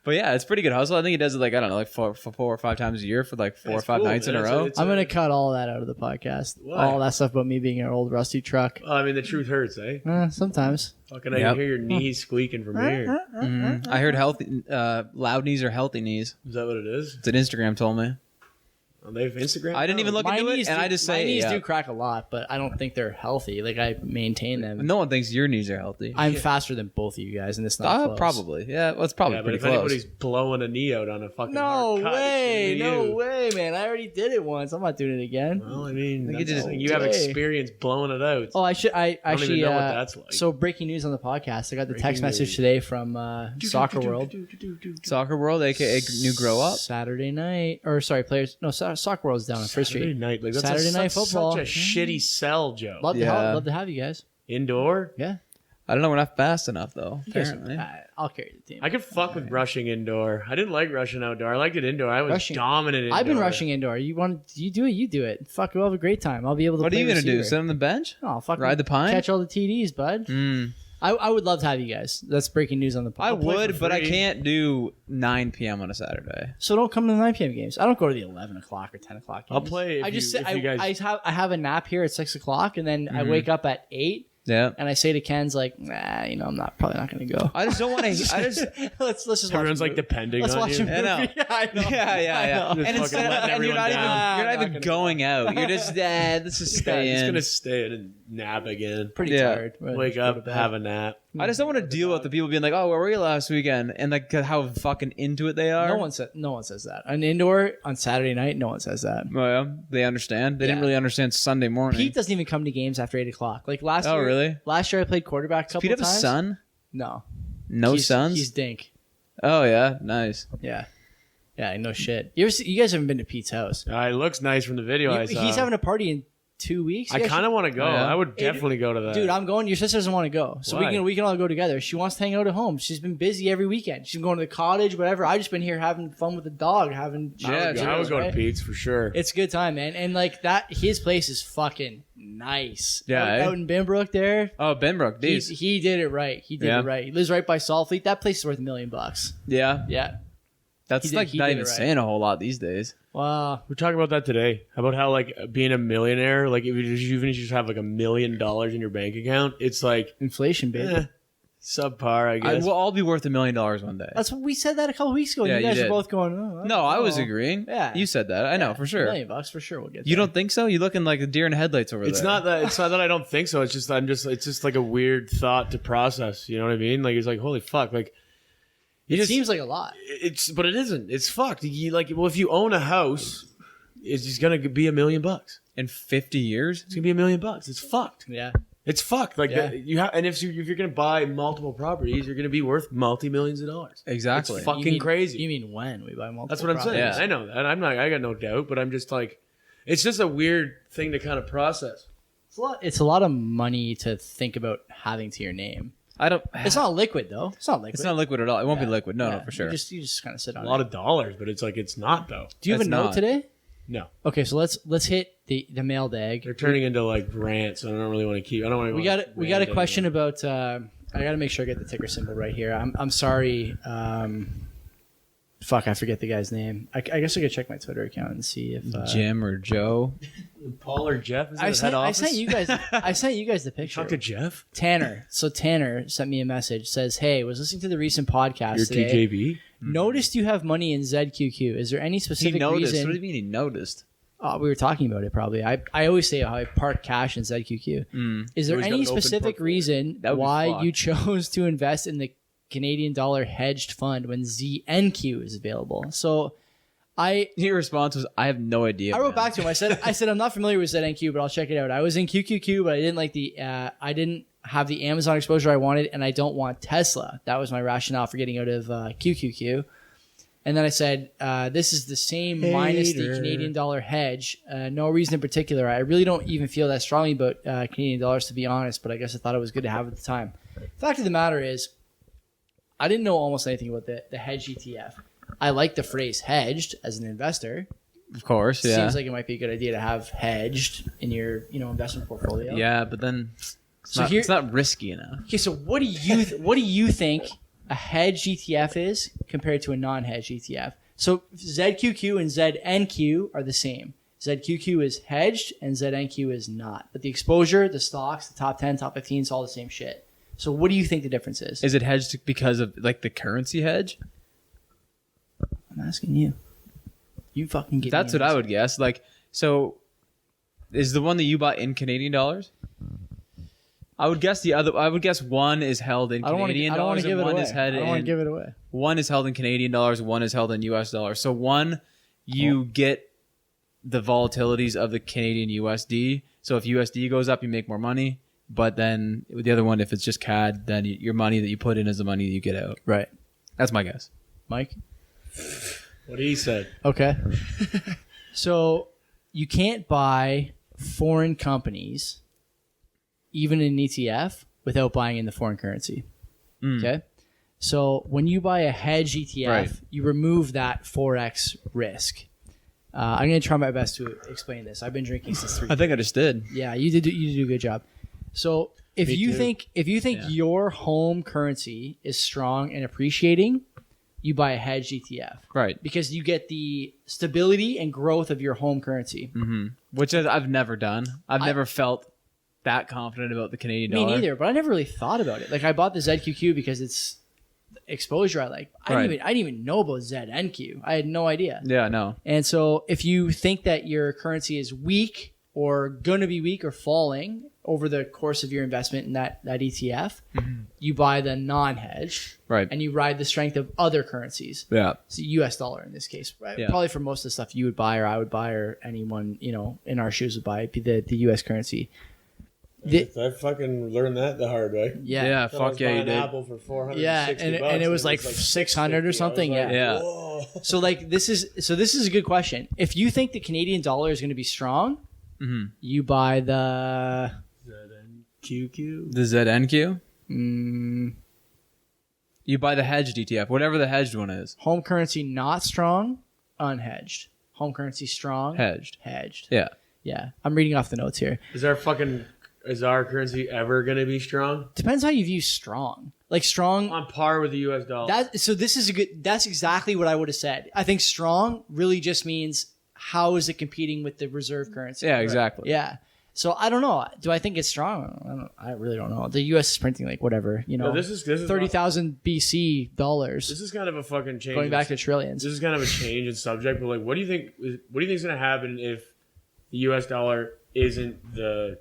But yeah, it's pretty good hustle. I think he does it like, I don't know, like four or 5 times a year for like 4 or That's 5 cool, nights in man. a row. It's I'm gonna cut all that out of the podcast. Why? All that stuff about me being an old rusty truck. I mean, the truth hurts, eh? Sometimes. Fucking, I Yep. can hear your knees squeaking from here. Mhm. I heard loud knees are healthy knees. Is that what it is? It's an Instagram told me. Oh, they have Instagram. I didn't even look into it, and I just say my knees yeah. do crack a lot, but I don't think they're healthy. Like I maintain them. No one thinks your knees are healthy. I'm faster than both of you guys, and it's not close. Probably. Yeah, well, it's probably Yeah, but pretty if close. anybody's blowing a knee out on a fucking No hard cut, way, it's gonna no be you. way, man! I already did it once. I'm not doing it again. Well, I mean, Like, that's you the just- thing. You have Hey. experience blowing it out. Oh, I should. I don't actually. even know what that's like. So breaking news on the podcast. I got the Breaking text message news. today from Soccer World. Soccer World, aka New Grow Up. Saturday night, or sorry, players. No, Soccer World's down on First Saturday Street. night, like, that's Saturday night that's football. Such a shitty sell, Joe. Love Yeah. love to have you guys. Indoor, Yeah, I don't know, we're not fast enough though. you guys. Apparently. I'll carry the team. I could fuck with rushing indoor. I didn't like rushing outdoor. I liked it indoor. I was Rushing- dominant indoor. I've been rushing indoor. You do it. You do it. Fuck, we'll have a great time. I'll be able to. What are play you gonna do? receiver. Sit on the bench? Oh, fuck. Ride the pine? Catch all the TDs, bud. Mm. I would love to have you guys. That's breaking news on the podcast. I play would, for but I free. can't do 9 p.m. on a Saturday. So don't come to the 9 p.m. games. I don't go to the 11 o'clock or 10 o'clock games. I'll play if I just you- sit, if you guys- I have a nap here at 6 o'clock, and then I wake up at 8, Yeah. and I say to Ken's like, nah, I'm probably not going to go. I just don't want to. I just. let's just Everyone's watch like a movie. depending Let's on watch you. a movie. I know. I know. Yeah. I know. And instead of, letting and you're not everyone even, down. you're not I'm even not going out. You're just, let's just stay Just in. gonna stay in and nap again. Pretty Yeah. tired. Ready Wake to go to up, bed. have a nap. I just don't want to deal with the people being like, "Oh, where were you last weekend?" and like how fucking into it they are. No one says that. An indoor on Saturday night, no one says that. Well, yeah, they understand. They didn't Yeah. really understand Sunday morning. Pete doesn't even come to games after 8 o'clock. Like last Oh, year. really? Last year I played quarterback a couple Pete have a times. son? No. No He's- sons. He's dink. Oh yeah, nice. Yeah. Yeah, no shit. You guys haven't been to Pete's house. It looks nice from the video I saw. He's having a party in 2 weeks. I kind of want to go. Oh, yeah? I would definitely go to that. Dude, I'm going. Your sister doesn't want to go, so Why? we can all go together. She wants to hang out at home. She's been busy every weekend. She's been going to the cottage, whatever. I just been here having fun with the dog, having. I would go to right? Pete's for sure. It's a good time, man. And like that, his place is fucking nice. Yeah, out, eh? out in Binbrook there. Oh, Benbrook, He, these. he did it right. He did Yeah. it right. He lives right by Saltfleet. That place is worth $1 million. Yeah, Yeah. that's He did- like he not did even it right. saying a whole lot these days. Wow. We're talking about that today. About how like being a millionaire, like even if you just have like $1 million in your bank account, it's like Inflation, baby. subpar, I guess. We'll all be worth $1 million one day. That's what we said that a couple weeks ago. Yeah, you you guys were did. both going. Oh, No, I was know. agreeing. Yeah. You said that. I know for $1 sure. million for sure. We'll get. You there. don't think so? You looking like a deer in headlights over It's there. not that. It's not that I don't think so. It's just it's just like a weird thought to process. You know what I mean? Like it's like holy fuck. Like It seems like a lot. but it isn't. It's fucked. You like well, if you own a house, it's just gonna be $1 million. in 50 years. It's gonna be $1 million. It's fucked. Yeah. It's fucked. Like you have, and if you're gonna buy multiple properties, you're gonna be worth multi-millions of dollars. Exactly. It's fucking crazy. You mean when we buy multiple? That's what I'm saying. Yeah. I know that. I got no doubt, but I'm just like, it's just a weird thing to kind of process. It's a lot of money to think about having to your name. It's not liquid though. It's not liquid. It's not liquid at all. It won't be liquid. No, for sure. You just kind of sit on A lot of dollars, but it's like it's not though. Do you have a note today? No. Okay, so let's hit the mailbag. They're turning into like rants, and I don't really want to keep. I don't want to. We got a question about. I got to make sure I get the ticker symbol right here. I'm sorry. Fuck, I forget the guy's name. I guess I could check my Twitter account and see if Jim or Joe, Paul or Jeff. Is I sent you guys. I sent you guys the picture. Talk to Jeff. Tanner. So Tanner sent me a message. Says, "Hey, was listening to the recent podcast Your today. TJB. Noticed you have money in ZQQ. Is there any specific he noticed. reason?" What do you mean he noticed? We were talking about it probably. I always say how I park cash in ZQQ. Is there Always got any an open specific portfolio. reason why you chose to invest in the Canadian dollar hedged fund when ZNQ is available? So Your response was, I have no idea. I wrote back to him. I said I'm not familiar with ZNQ, but I'll check it out. I was in QQQ, but I didn't like I didn't have the Amazon exposure I wanted, and I don't want Tesla. That was my rationale for getting out of QQQ. And then I said, this is the same minus the Canadian dollar hedge. No reason in particular. I really don't even feel that strongly about Canadian dollars, to be honest, but I guess I thought it was good to have at the time. Fact of the matter is, I didn't know almost anything about the hedge ETF. I like the phrase hedged as an investor. Of course, yeah. Seems like it might be a good idea to have hedged in your investment portfolio. Yeah, but then it's not risky enough. Okay, so what do you think a hedged ETF is compared to a non-hedged ETF? So ZQQ and ZNQ are the same. ZQQ is hedged and ZNQ is not. But the exposure, the stocks, the top 10, top 15, it's all the same shit. So what do you think the difference is? Is it hedged because of like the currency hedge? I'm asking you. You fucking get That's what I would guess. Like, so is the one that you bought in Canadian dollars? I would guess one is held in Canadian dollars and one is held I don't want to give it away. One is held in Canadian dollars, one is held in US dollars. So one, you get the volatilities of the Canadian USD. So if USD goes up, you make more money. But then with the other one, if it's just CAD, then your money that you put in is the money that you get out. Right. That's my guess. Mike? What he said. Okay. So you can't buy foreign companies, even in an ETF, without buying in the foreign currency. Okay? So when you buy a hedge ETF, you remove that Forex risk. I'm going to try my best to explain this. I've been drinking since 3. I think I just did. Yeah, you did a good job. So if you think your home currency is strong and appreciating, you buy a hedged ETF. Right. Because you get the stability and growth of your home currency. Mm-hmm. Which I've never done. I've never felt that confident about the Canadian dollar. Me neither, but I never really thought about it. Like I bought the ZQQ because it's exposure I like. I didn't even know about ZNQ. I had no idea. Yeah, no. And so if you think that your currency is weak or going to be weak or falling over the course of your investment in that ETF, you buy the non-hedged, right? And you ride the strength of other currencies. Yeah, so US dollar in this case, right? Yeah. Probably for most of the stuff you would buy or I would buy or anyone in our shoes would buy, it'd be the US currency. I fucking learned that the hard way. Yeah, fuck yeah, you did. Apple for $460. Yeah, and it was like 600 or something. Like, yeah. Whoa. So like this is a good question. If you think the Canadian dollar is going to be strong, you buy the ZNQ. The ZNQ. You buy the hedged ETF, whatever the hedged one is. Home currency not strong, unhedged. Home currency strong, hedged. Yeah. I'm reading off the notes here. Is our currency ever going to be strong? Depends how you view strong. Like strong on par with the US dollar. That's exactly what I would have said. I think strong really just means how is it competing with the reserve currency? Yeah, exactly. Yeah. So I don't know. Do I think it's strong? I really don't know. The U.S. is printing like whatever, this is 30,000 BC dollars. This is kind of a fucking change. Going back to trillions. This is kind of a change in subject, but like, what do you think is going to happen if the U.S. dollar isn't the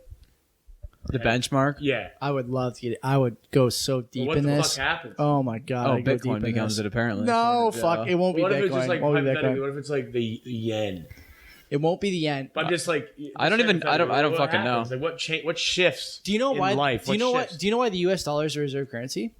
benchmark? Yeah, I would love to get it. I would go so deep in this. What the fuck happens? Oh my god! Oh, Bitcoin becomes it apparently. No, fuck! It won't be what Bitcoin. If it's just like What hypothetically? What if it's like the yen? It won't be the end. But I'm just like, I don't fucking know. Like what shifts? Do you know why? Life? Do you know what? Do you know why the U.S. dollar is a reserve currency?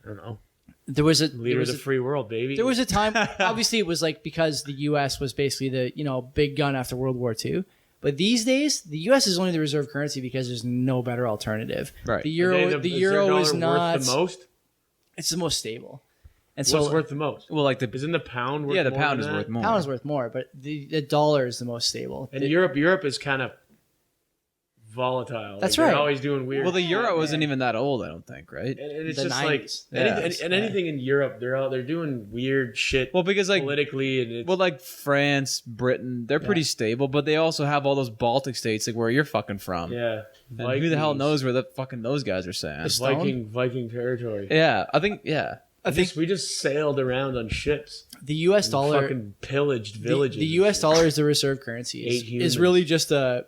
I don't know. There was a leader of the free world, baby. There was a time. Obviously, it was like because the U.S. was basically the big gun after World War II. But these days, the U.S. is only the reserve currency because there's no better alternative. Right. The euro is not worth the most. It's the most stable. And so what's worth the most? Well, like isn't the pound worth the more pound than is that? worth more. Pound is worth more, but the dollar is the most stable. And Europe is kind of volatile. That's They're right. always doing weird. Well, the euro isn't even that old, I don't think, right? And it's The just 90s. like anything in Europe, they're doing weird shit. Well, because like politically, and it's, like France, Britain, they're pretty stable, but they also have all those Baltic states, like where you're fucking from. yeah. And who the hell knows where the fucking those guys are saying? It's Viking territory. Yeah, I think. Yeah, I think we just sailed around on ships. the U.S. dollar fucking pillaged villages. The U.S. dollar is the reserve currency. Is really just the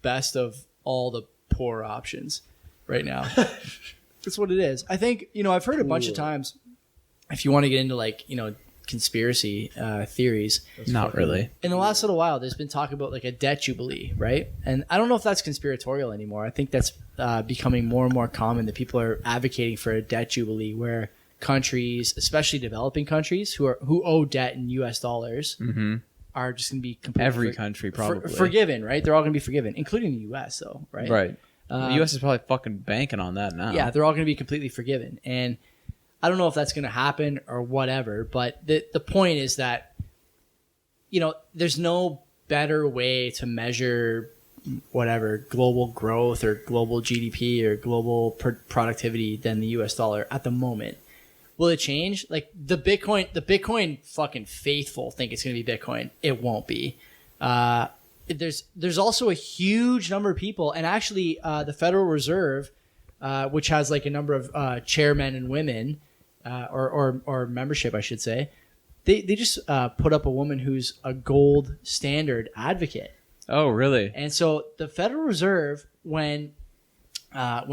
best of all the poor options right now. That's what it is. I think I've heard a bunch of times. If you want to get into conspiracy theories, not really. In the last little while, there's been talk about like a debt jubilee, right? And I don't know if that's conspiratorial anymore. I think that's becoming more and more common that people are advocating for a debt jubilee where countries, especially developing countries who owe debt in U.S. dollars, are just going to be completely every country probably forgiven, right? They're all going to be forgiven, including the U.S. though, right? Right. The U.S. is probably fucking banking on that now. Yeah, they're all going to be completely forgiven, and I don't know if that's going to happen or whatever, but the point is that, there's no better way to measure whatever global growth or global GDP or global productivity than the US dollar at the moment. Will it change? Like the Bitcoin fucking faithful think it's going to be Bitcoin. It won't be. There's also a huge number of people, and actually the Federal Reserve, which has like a number of chairmen and women, or membership, I should say, they just put up a woman who's a gold standard advocate. Oh, really? And so the Federal Reserve, when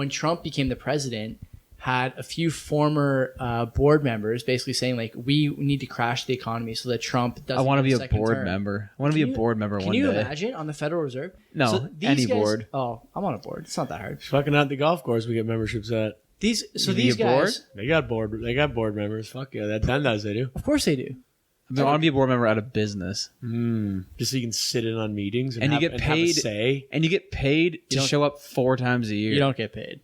Trump became the president, had a few former board members basically saying like, we need to crash the economy so that Trump doesn't. I want to be a board term. member. I want to be a board member one day. Can you imagine on the Federal Reserve? No, so any board. Oh, I'm on a board. It's not that hard. Fucking at the golf course, we get memberships at. These guys, board? They got board members. Fuck yeah, that does they do. Of course they do. I want to be a board member at a business. Just so you can sit in on meetings and you get paid. Have a say. And you get paid to show up 4 times a year. You don't get paid.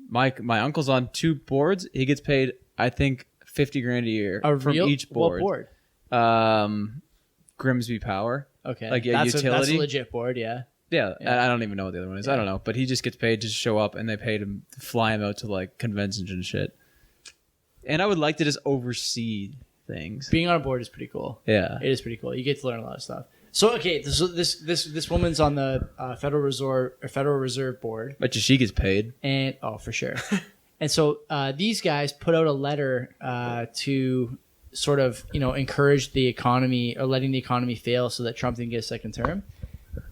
My uncle's on 2 boards. He gets paid, I think, $50,000 a year from each board. What board? Grimsby Power. Okay, like a that's utility. That's a legit board. Yeah. Yeah, I don't even know what the other one is. I don't know, but he just gets paid to show up, and they paid him to fly him out to like conventions and shit. And I would like to just oversee things. Being on a board is pretty cool. Yeah, it is pretty cool. You get to learn a lot of stuff. So okay, this woman's on the Federal Reserve board. Bet you she gets paid. And for sure. And so these guys put out a letter to sort of encourage the economy or letting the economy fail so that Trump didn't get a second term.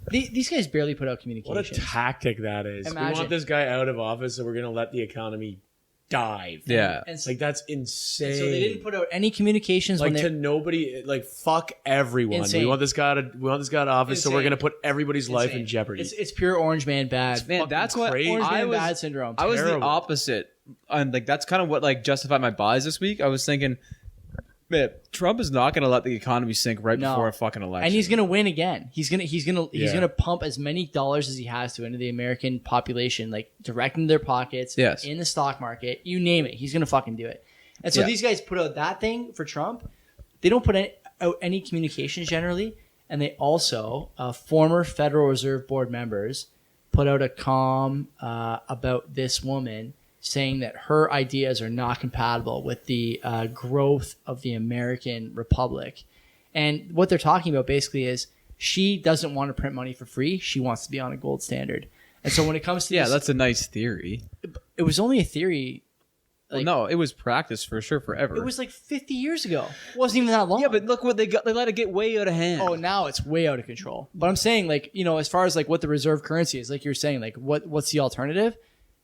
These guys barely put out communications. What a tactic that is. Imagine. We want this guy out of office, so we're going to let the economy dive. Yeah. And like, that's insane. So they didn't put out any communications. Like, to nobody, like, fuck everyone. Insane. We want this guy out of office, Insane. so we're going to put everybody's life in jeopardy. It's pure orange man bad. Man, that's what crazy. Orange man was, bad syndrome. I was the Terrible. opposite. And like that's kind of what like justified my buys this week. I was thinking, man, Trump is not going to let the economy sink right before a fucking election, and he's going to win again. He's going to pump as many dollars as he has to into the American population, like direct into their pockets, in the stock market, you name it. He's going to fucking do it. And so these guys put out that thing for Trump. They don't put out any communications generally, and they also former Federal Reserve Board members put out a comm about this woman, saying that her ideas are not compatible with the growth of the American Republic. And what they're talking about basically is she doesn't want to print money for free. She wants to be on a gold standard. And so when it comes to that's a nice theory. It was only a theory. Like, well, no, it was practiced for sure forever. It was like 50 years ago. It wasn't even that long. Yeah, but look what they got. They let it get way out of hand. Oh, now it's way out of control. But I'm saying, like, as far as like what the reserve currency is, like you're saying, like what's the alternative?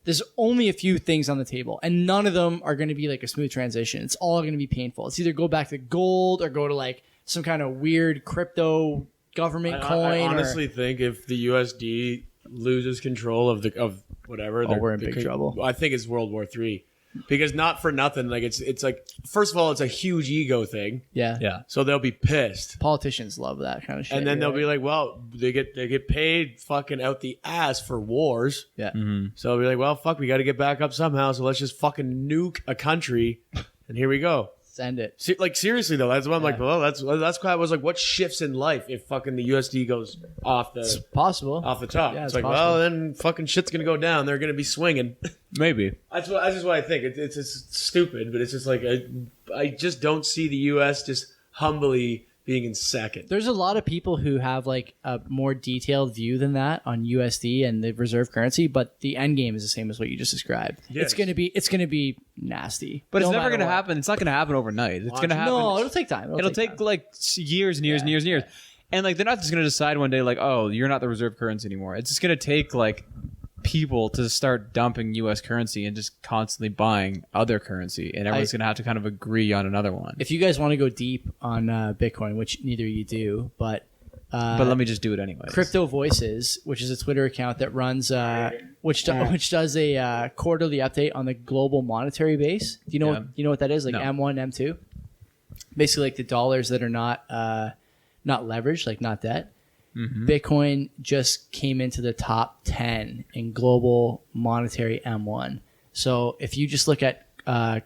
There's only a few things on the table, and none of them are going to be like a smooth transition. It's all going to be painful. It's either go back to gold or go to like some kind of weird crypto government I coin. honestly think if the USD loses control of whatever, we're in big trouble. I think it's World War III, because not for nothing, like it's like, first of all, it's a huge ego thing. Yeah. So they'll be pissed, Politicians love that kind of shit. and then they'll right? be like, well, they get paid fucking out the ass for wars. Yeah. So they'll be like, well, fuck, we got to get back up somehow. So let's just fucking nuke a country, and here we go. Send it. Like, seriously though, that's what I'm like. Well, that's why I was like, what shifts in life if fucking the USD goes off It's the possible. top? Yeah, it's it's like, possible. well, then fucking shit's gonna go down. They're gonna be swinging. Maybe. That's just what I think. It's just stupid, but it's just like I just don't see the US just humbly being in second. There's a lot of people who have like a more detailed view than that on USD and the reserve currency, but the end game is the same as what you just described. Yes. It's gonna be nasty. But it's No never matter going to what. happen. It's not going to happen overnight. It's going to happen. No, it'll take time. It'll take time. like years and years and years and years. And like they're not just going to decide one day like, oh, you're not the reserve currency anymore. It's just going to take like people to start dumping U.S. currency and just constantly buying other currency, and everyone's going to have to kind of agree on another one. If you guys want to go deep on Bitcoin, which neither of you do, but let me just do it anyway. Crypto Voices, which is a Twitter account that runs, which does a quarterly update on the global monetary base. Do you know you know what that is? Like No. M1, M2, basically like the dollars that are not leveraged, like not debt. Mm-hmm. Bitcoin just came into the top 10 in global monetary M1. So if you just look at what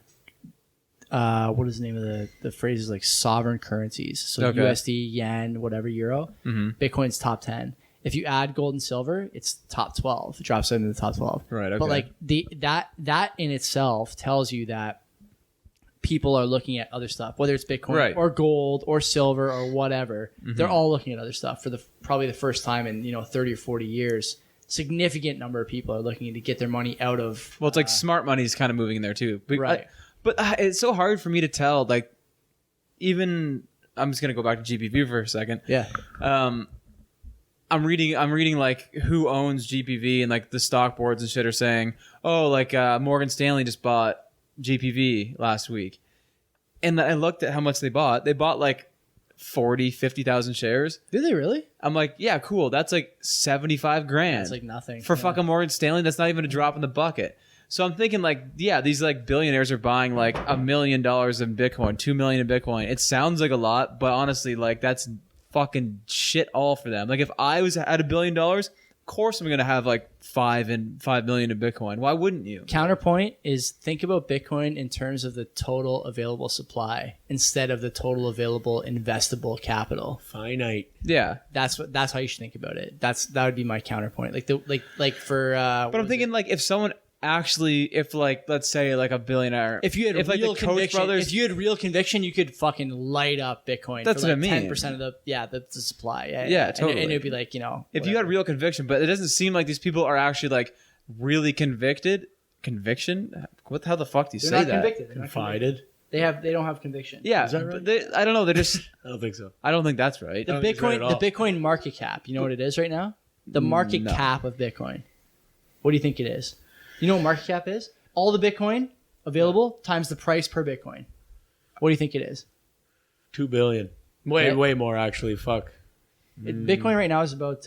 is the name of the phrases, like sovereign currencies, so Okay. USD, yen, whatever, euro, Mm-hmm. Bitcoin's top 10. If you add gold and silver, it's top 12. It drops into the top 12. Right, okay. But like that in itself tells you that people are looking at other stuff, whether it's Bitcoin Right. or gold or silver or whatever. Mm-hmm. They're all looking at other stuff for probably the first time in 30 or 40 years. Significant number of people are looking to get their money out of. Well, it's like smart money is kind of moving in there too. But, Right. But it's so hard for me to tell. Like, even I'm just gonna go back to GPV for a second. Yeah. I'm reading like who owns GPV, and like the stock boards and shit are saying, oh, like Morgan Stanley just bought GPV last week, and I looked at how much they bought. They bought like 50,000 shares. Do they really? I'm like, yeah, cool. That's like 75 grand. It's like nothing for fucking Morgan Stanley. That's not even a drop in the bucket. So I'm thinking like, yeah, these like billionaires are buying like $1 million in Bitcoin, 2 million in Bitcoin. It sounds like a lot, but honestly, like that's fucking shit all for them. Like if I was at $1 billion, of course I'm gonna have like 5 million in Bitcoin. Why wouldn't you? Counterpoint is think about Bitcoin in terms of the total available supply instead of the total available investable capital. Finite. Yeah, That's how you should think about it. That would be my counterpoint. Like for. but I'm thinking like if someone actually, if like let's say like a billionaire, if you had like real the Koch conviction, brothers, if you had real conviction, you could fucking light up Bitcoin. That's for like what I mean. 10% of the supply. Yeah, totally. And it'd be like if you whatever. had real conviction, but it doesn't seem like these people are actually like really conviction. How the fuck do you They're say not that? convicted. They're not Confided. convicted. They don't have conviction. Yeah, Is that but right? I don't know. They're just. I don't think so. I don't think that's right. The don't think it's right at all. Bitcoin market cap. You know what it is right now? The market No. cap of Bitcoin. What do you think it is? You know what market cap is? All the Bitcoin available times the price per Bitcoin. What do you think it is? 2 billion. Way Okay. way more actually. Fuck. Bitcoin right now is about.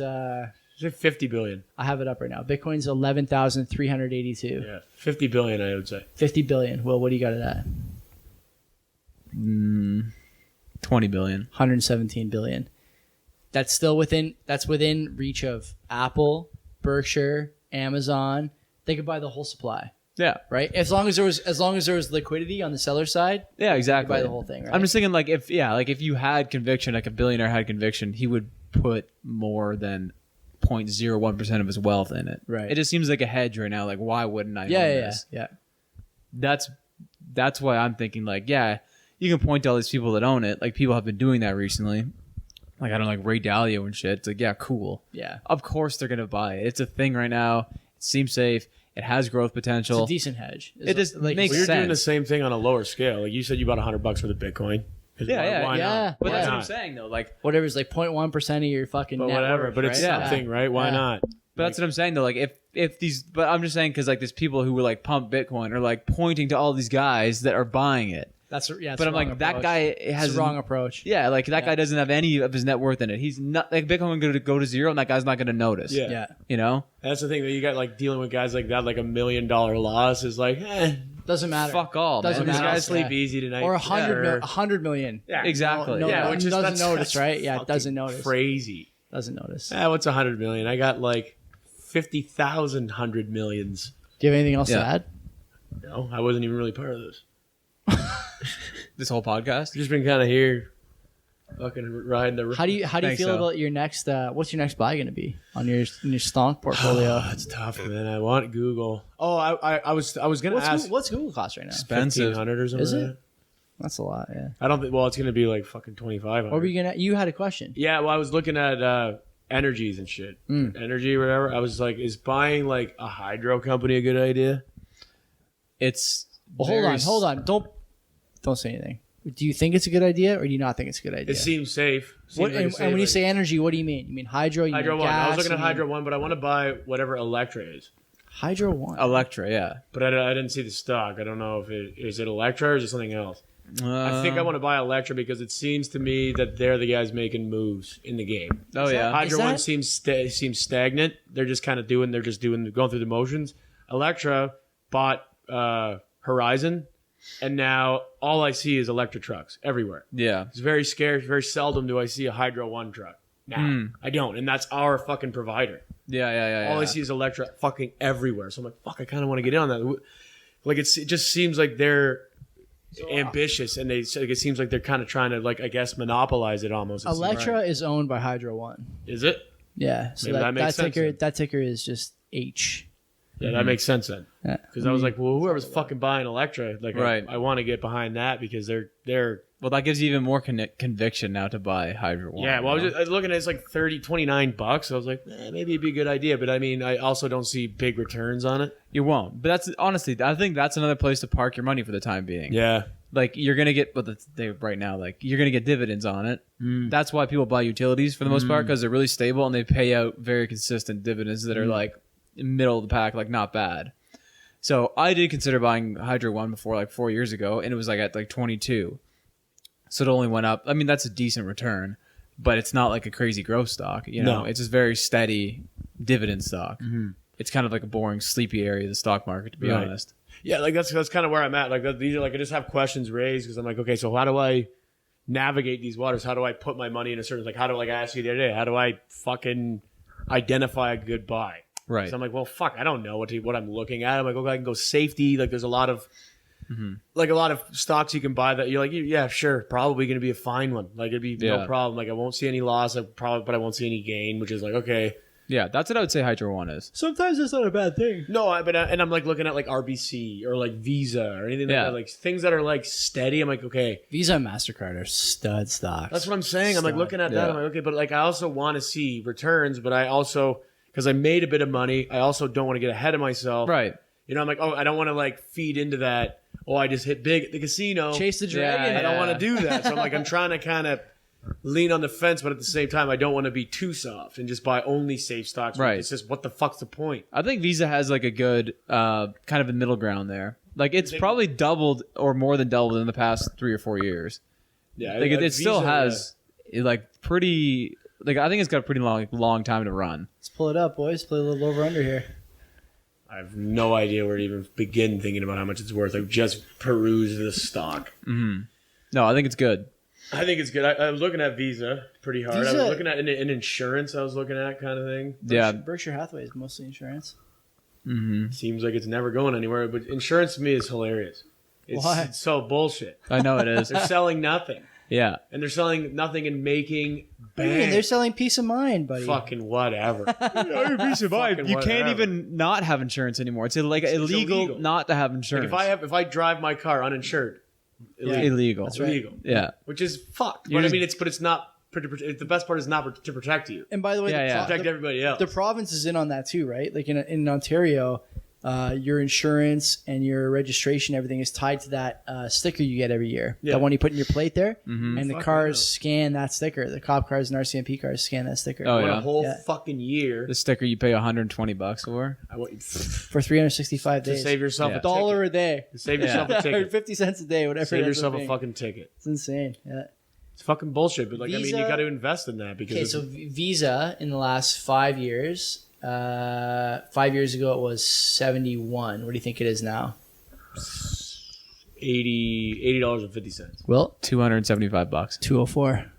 Is it 50 billion? I have it up right now. Bitcoin's 11,382. Yeah, 50 billion. I would say. 50 billion. Will, what do you got it at? 20 billion. 117 billion. That's still within reach of Apple, Berkshire, Amazon. They could buy the whole supply, Yeah. right? As long as there was liquidity on the seller side, Yeah, they exactly. could buy the whole thing, right? I'm just thinking like if you had conviction, like a billionaire had conviction, he would put more than 0.01% of his wealth in it. Right. It just seems like a hedge right now. Like why wouldn't I? own this? Yeah. That's why I'm thinking like, yeah, you can point to all these people that own it. Like people have been doing that recently. Like I don't know, like Ray Dalio and shit. It's like, yeah, cool. Yeah. Of course they're gonna buy it. It's a thing right now. It seems safe. It has growth It's potential. a decent hedge. It just makes Well, you're doing the sense. same thing on a lower scale. Like you said, you bought $100 for the Bitcoin. 'Cause why yeah. not? But Why that's what not? I'm saying though. Like, whatever's like 0.1% of your fucking But net whatever. worth, But it's right? something, right? Why Yeah. not? but that's what I'm saying though. Like, if these, but I'm just saying because like there's people who were like pump Bitcoin or like pointing to all these guys that are buying it. That's but I'm like, that guy has the wrong approach. Yeah, like that guy doesn't have any of his net worth in it. He's not like Bitcoin going to go to zero, and that guy's not going to notice. Yeah. You know, that's the thing that you got, like dealing with guys like that, like $1 million loss is like, doesn't matter. Fuck all. Doesn't man. matter. These guys sleep easy tonight. Or 100 million. Yeah, exactly. Which doesn't notice, right? Yeah, It doesn't notice. Crazy. Doesn't notice. What's 100 million? I got like 50,000 100 millions. Do you have anything else to add? No, I wasn't even really part of this. This whole podcast. I've just been kind of here, fucking riding the. How do you feel about your next? What's your next buy going to be on your stonk portfolio? It's tough, man. I want Google. Oh, I was gonna ask. What's Google cost right now? Expensive. 1,500 or something. Is it? Like that. That's a lot. Yeah. I don't think. Well, it's gonna be like fucking 2,500. What were you gonna? You had a question. Yeah. Well, I was looking at energies and shit. Energy or whatever. I was like, is buying like a hydro company a good idea? It's. Well, hold on. Don't say anything. Do you think it's a good idea, or do you not think it's a good idea? It seems safe. And when you say energy, what do you mean? You mean hydro? You Hydro mean One. gas, I was looking at Hydro One, but I want to buy whatever Electra is. Hydro One. Electra, yeah. But I didn't see the stock. I don't know if is it Electra or is it something else. I think I want to buy Electra because it seems to me that they're the guys making moves in the game. Oh yeah. Hydro One seems stagnant. They're just kind of going through the motions. Electra bought Horizon. And now all I see is Electra trucks everywhere. Yeah. It's very scarce. Very seldom do I see a Hydro One truck. Now I don't, and that's our fucking provider. Yeah. All I see is Electra fucking everywhere. So I'm like, fuck, I kind of want to get in on that. Like it just seems like they're ambitious, and it seems like they're kind of trying to, like, I guess, monopolize it almost. Electra is owned by Hydro One. Is it? Yeah. So Maybe that makes sense then. that ticker is just H. Yeah, that makes sense then. Yeah. Because I was like, well, whoever's fucking buying Electra, like, right. I want to get behind that because they're. Well, that gives you even more conviction now to buy Hydro One. Yeah, well, I was looking at it's like $29. So I was like, maybe it'd be a good idea. But I mean, I also don't see big returns on it. You won't. But that's honestly, I think that's another place to park your money for the time being. Yeah. Like you're gonna get, right now, like you're gonna get dividends on it. That's why people buy utilities for the most part, because they're really stable and they pay out very consistent dividends that are like middle of the pack, like not bad. So I did consider buying Hydro One before, like 4 years ago, and it was like at like 22. So it only went up. I mean, that's a decent return, but it's not like a crazy growth stock. You know, It's just very steady dividend stock. It's kind of like a boring, sleepy area of the stock market, to be honest. Yeah, like that's kind of where I'm at. Like these are like I just have questions raised because I'm like, okay, so how do I navigate these waters? How do I put my money in a certain, like, how do, like I asked you the other day, how do I fucking identify a good buy? Right. So I'm like, well, fuck, I don't know what I'm looking at. I'm like, okay, I can go safety. Like, there's a lot of like a lot of stocks you can buy that you're like, yeah, sure, probably going to be a fine one. Like, it'd be no problem. Like, I won't see any loss. But I won't see any gain, which is like, okay. Yeah, that's what I would say Hydro One is. Sometimes it's not a bad thing. No, and I'm like looking at like RBC or like Visa or anything like that, like things that are like steady. I'm like, okay, Visa and MasterCard are stud stocks. That's what I'm saying. I'm like looking at that. I'm like, okay, but like I also want to see returns, but I also, because I made a bit of money, I also don't want to get ahead of myself. Right. You know, I'm like, oh, I don't want to like feed into that. Oh, I just hit big at the casino. Chase the dragon. I don't want to do that. So I'm like, I'm trying to kind of lean on the fence, but at the same time, I don't want to be too soft and just buy only safe stocks. Right. It's just, what the fuck's the point? I think Visa has like a good kind of a middle ground there. Like it's probably doubled or more than doubled in the past 3 or 4 years. Yeah, like it still has like pretty. Like I think it's got a pretty long time to run. Let's pull it up, boys. Play a little over under here. I have no idea where to even begin thinking about how much it's worth. I've just perused the stock. No, I think it's good. I think it's good. I was looking at Visa pretty hard. Visa, I was looking at an insurance. I was looking at kind of thing. Berkshire Hathaway is mostly insurance. Seems like it's never going anywhere. But insurance to me is hilarious. It's so bullshit. I know it is. They're selling nothing. Yeah. And they're selling nothing and making bank. They're selling peace of mind, buddy. Fucking whatever. Peace of mind. You can't even not have insurance anymore. It's illegal not to have insurance. Like if I drive my car uninsured, illegal. That's illegal. Yeah. Which is fucked. But I mean, it's not. The best part is not to protect you. And by the way, protect everybody else. The province is in on that too, right? Like in Ontario, your insurance and your registration, everything is tied to that sticker you get every year. Yeah. The one you put in your plate there, and the Fuck, cars scan that sticker. The cop cars and RCMP cars scan that sticker. Oh, I went yeah. a whole fucking year The sticker you pay $120 for. For 365 to days. save yourself Yeah. a $1 a day. To save yourself a Or ticket. 50 cents a day, whatever. Save it ends yourself up a being. fucking ticket. It's insane. Yeah. It's fucking bullshit. But like, I mean, Visa- you got to invest in that because Okay, so Visa in the last 5 years, 5 years ago it was 71. What do you think it is now? $80.50. Well, $275. 204.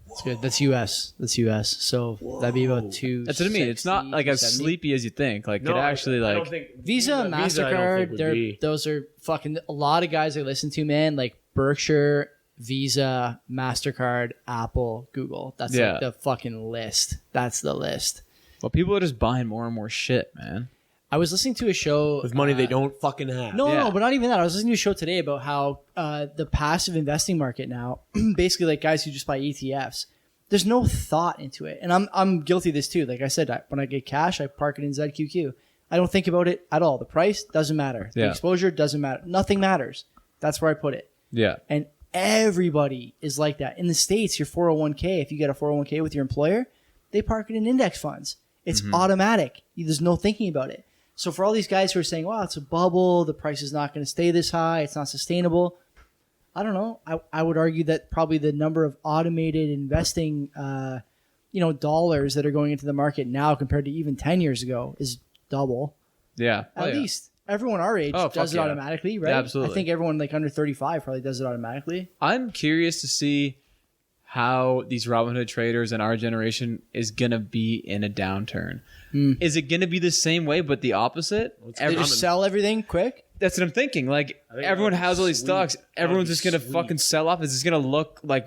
That's good. That's US. That's US. So that'd be about two. That's what I mean. It's not like as 270. sleepy as you think. Like it actually I like don't think Visa, I don't think MasterCard, would be. those are fucking a lot of guys I listen to, man. Like Berkshire, Visa, MasterCard, Apple, Google. That's Yeah. like the fucking list. That's the list. well, people are just buying more and more shit, man. I was listening to a show with money they don't fucking have. No, but not even that. I was listening to a show today about how the passive investing market now, basically like guys who just buy ETFs, there's no thought into it. And I'm guilty of this too. Like I said, when I get cash, I park it in ZQQ. I don't think about it at all. The price doesn't matter. The Yeah. exposure doesn't matter. Nothing matters. That's where I put it. Yeah. And everybody is like that. In the States, your 401k, if you get a 401k with your employer, they park it in index funds. It's automatic. There's no thinking about it. So for all these guys who are saying, wow, it's a bubble, the price is not going to stay this high, it's not sustainable. I don't know. I would argue that probably the number of automated investing, dollars that are going into the market now compared to even 10 years ago is double. Yeah. At least. Everyone our age Oh, does fuck it yeah. automatically, right? Yeah, absolutely. I think everyone like under 35 probably does it automatically. I'm curious to see how these Robinhood traders in our generation is gonna be in a downturn. Is it gonna be the same way but the opposite? They just sell everything quick. That's what I'm thinking. Like think everyone that'd has be all these sweet. stocks. Everyone's That'd just be gonna sweet. fucking sell off. Is this gonna look like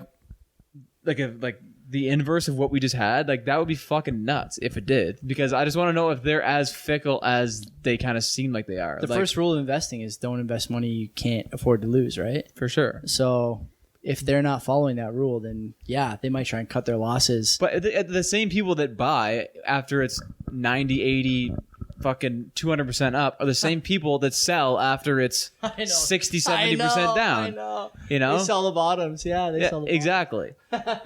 the inverse of what we just had? Like that would be fucking nuts if it did. Because I just want to know if they're as fickle as they kind of seem like they are. The Like, first rule of investing is don't invest money you can't afford to lose, right? for sure. So if they're not following that rule, then yeah, they might try and cut their losses. But the same people that buy after it's 90, 80, fucking 200% up are the same people that sell after it's 60, 70% down. I know. You know? They sell the bottoms. Yeah, they Yeah, sell the exactly.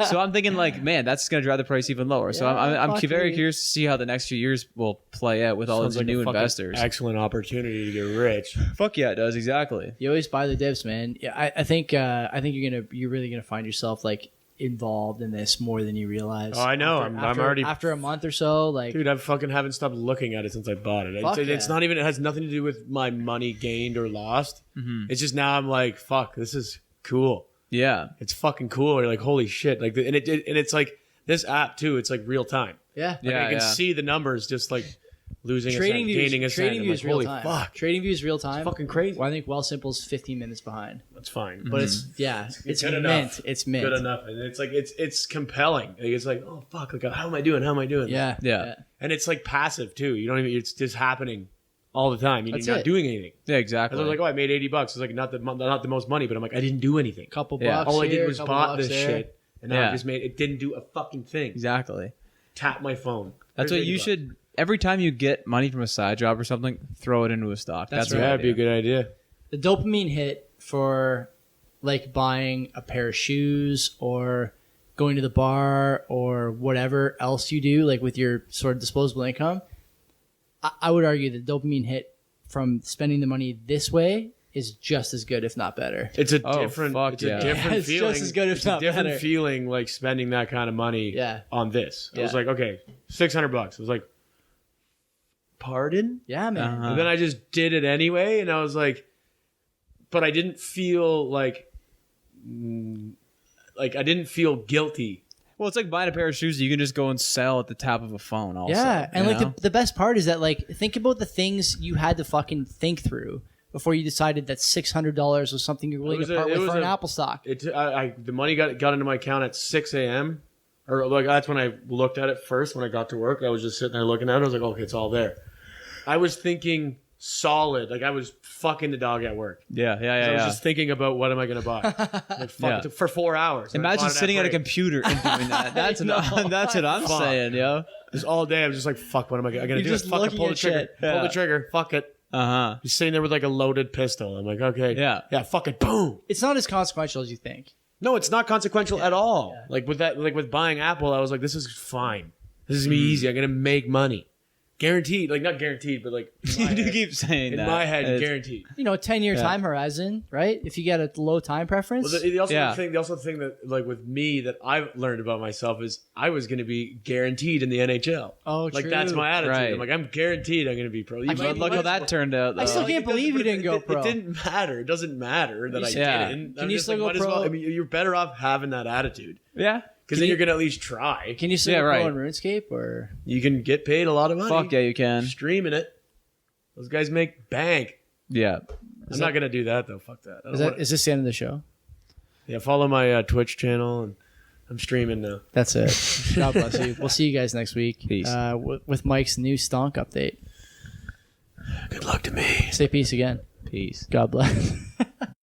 So I'm thinking like, man, that's going to drive the price even lower. So Yeah, I'm fuck very me. curious to see how the next few years will play out with all Sounds these like a new fucking investors. Excellent opportunity to get rich. Fuck yeah, it does. Exactly. You always buy the dips, man. Yeah, I think you're really gonna find yourself like involved in this more than you realize. Oh, I know. I'm already- after a month or so. Like, Dude, I fucking haven't stopped looking at it since I bought it. Fuck It's yeah. not even, it has nothing to do with my money gained or lost. It's just now I'm like, fuck, this is cool. Yeah. It's fucking cool. You're like, holy shit. Like, and it's like this app too. It's like real time. yeah, Like Yeah, I can see the numbers just like losing Trading a views, cent, gaining a cent. trading I'm views like, real holy time. fuck. Trading views real time. It's fucking crazy. Well, I think Wealthsimple's 15 minutes behind, That's fine. but it's it's good mint. enough. It's mint. Good enough. And it's like, it's compelling. Like, it's like, oh fuck, like, how am I doing? How am I doing? Yeah, Yeah. And it's like passive too. You don't even, it's just happening all the time. You're That's not it. doing anything. Yeah, I exactly. was like, oh, I made $80. It's like not the most money, but I'm like, I didn't do anything. Couple Yeah. bucks. All I here, did was couple bought bucks this there. shit, and now Yeah. I just made it. Didn't do a fucking thing. Exactly. Tap my phone. That's There's what you $80. should. Every time you get money from a side job or something, throw it into a stock. That's right. what Yeah, I it'd be a do. good idea. The dopamine hit for like buying a pair of shoes or going to the bar or whatever else you do, like with your sort of disposable income, I would argue the dopamine hit from spending the money this way is just as good, if not better. It's a Oh, different. fuck It's yeah. a different It's feeling. just as good, if it's not a different better. feeling, like spending that kind of money. Yeah. On this, I Yeah. was like, okay, $600. I was like, pardon? Yeah, man. Uh-huh. And then I just did it anyway, and I was like, but I didn't feel like I didn't feel guilty. Well, it's like buying a pair of shoes that you can just go and sell at the tap of a phone. Also, Yeah, and you like know? the best part is that like think about the things you had to fucking think through before you decided that $600 was something you're willing was to a- part it with was for an a- Apple stock. The money got into my account at 6 a.m. Or like that's when I looked at it first. When I got to work, I was just sitting there looking at it. I was like, okay, it's all there. I was thinking solid. Like I was fucking the dog at work. yeah. I was just thinking about what am I going to buy like, fuck Yeah. for 4 hours. And I Imagine bought it sitting at a break. computer and doing that. That's that's what I'm saying, yo. Just all day. I was just like, fuck. What am I going to do? just Fucking looking pull the at trigger. shit. Pull Yeah. the trigger. Fuck it. He's sitting there with like a loaded pistol. I'm like, okay, yeah, fuck it, boom. It's not as consequential as you think. No, it's not consequential at all. Yeah. Like with buying Apple, I was like, this is fine. This is gonna be easy. I'm gonna make money. Guaranteed, like not guaranteed, but like you keep saying in my head, guaranteed. 10-year time horizon, right? If you get a low time preference. Well, the also thing that like with me that I've learned about myself is I was going to be guaranteed in the NHL. Oh, like true. That's my attitude. Right. I'm like I'm guaranteed I'm going to be pro. Look how that turned out. Though. I still can't believe you didn't go pro. It didn't matter. It doesn't matter that I didn't. Can you still go pro? Well, I mean, you're better off having that attitude. Yeah. Because then you're going to at least try. Can you still go pro in RuneScape? Or you can get paid a lot of money. Fuck yeah, you can. Streaming it. Those guys make bank. Yeah. I'm not going to do that, though. Fuck that. Is this the end of the show? Yeah, follow my Twitch channel, and I'm streaming now. That's it. God bless you. We'll see you guys next week. Peace. With Mike's new stonk update. Good luck to me. Say peace again. Peace. God bless.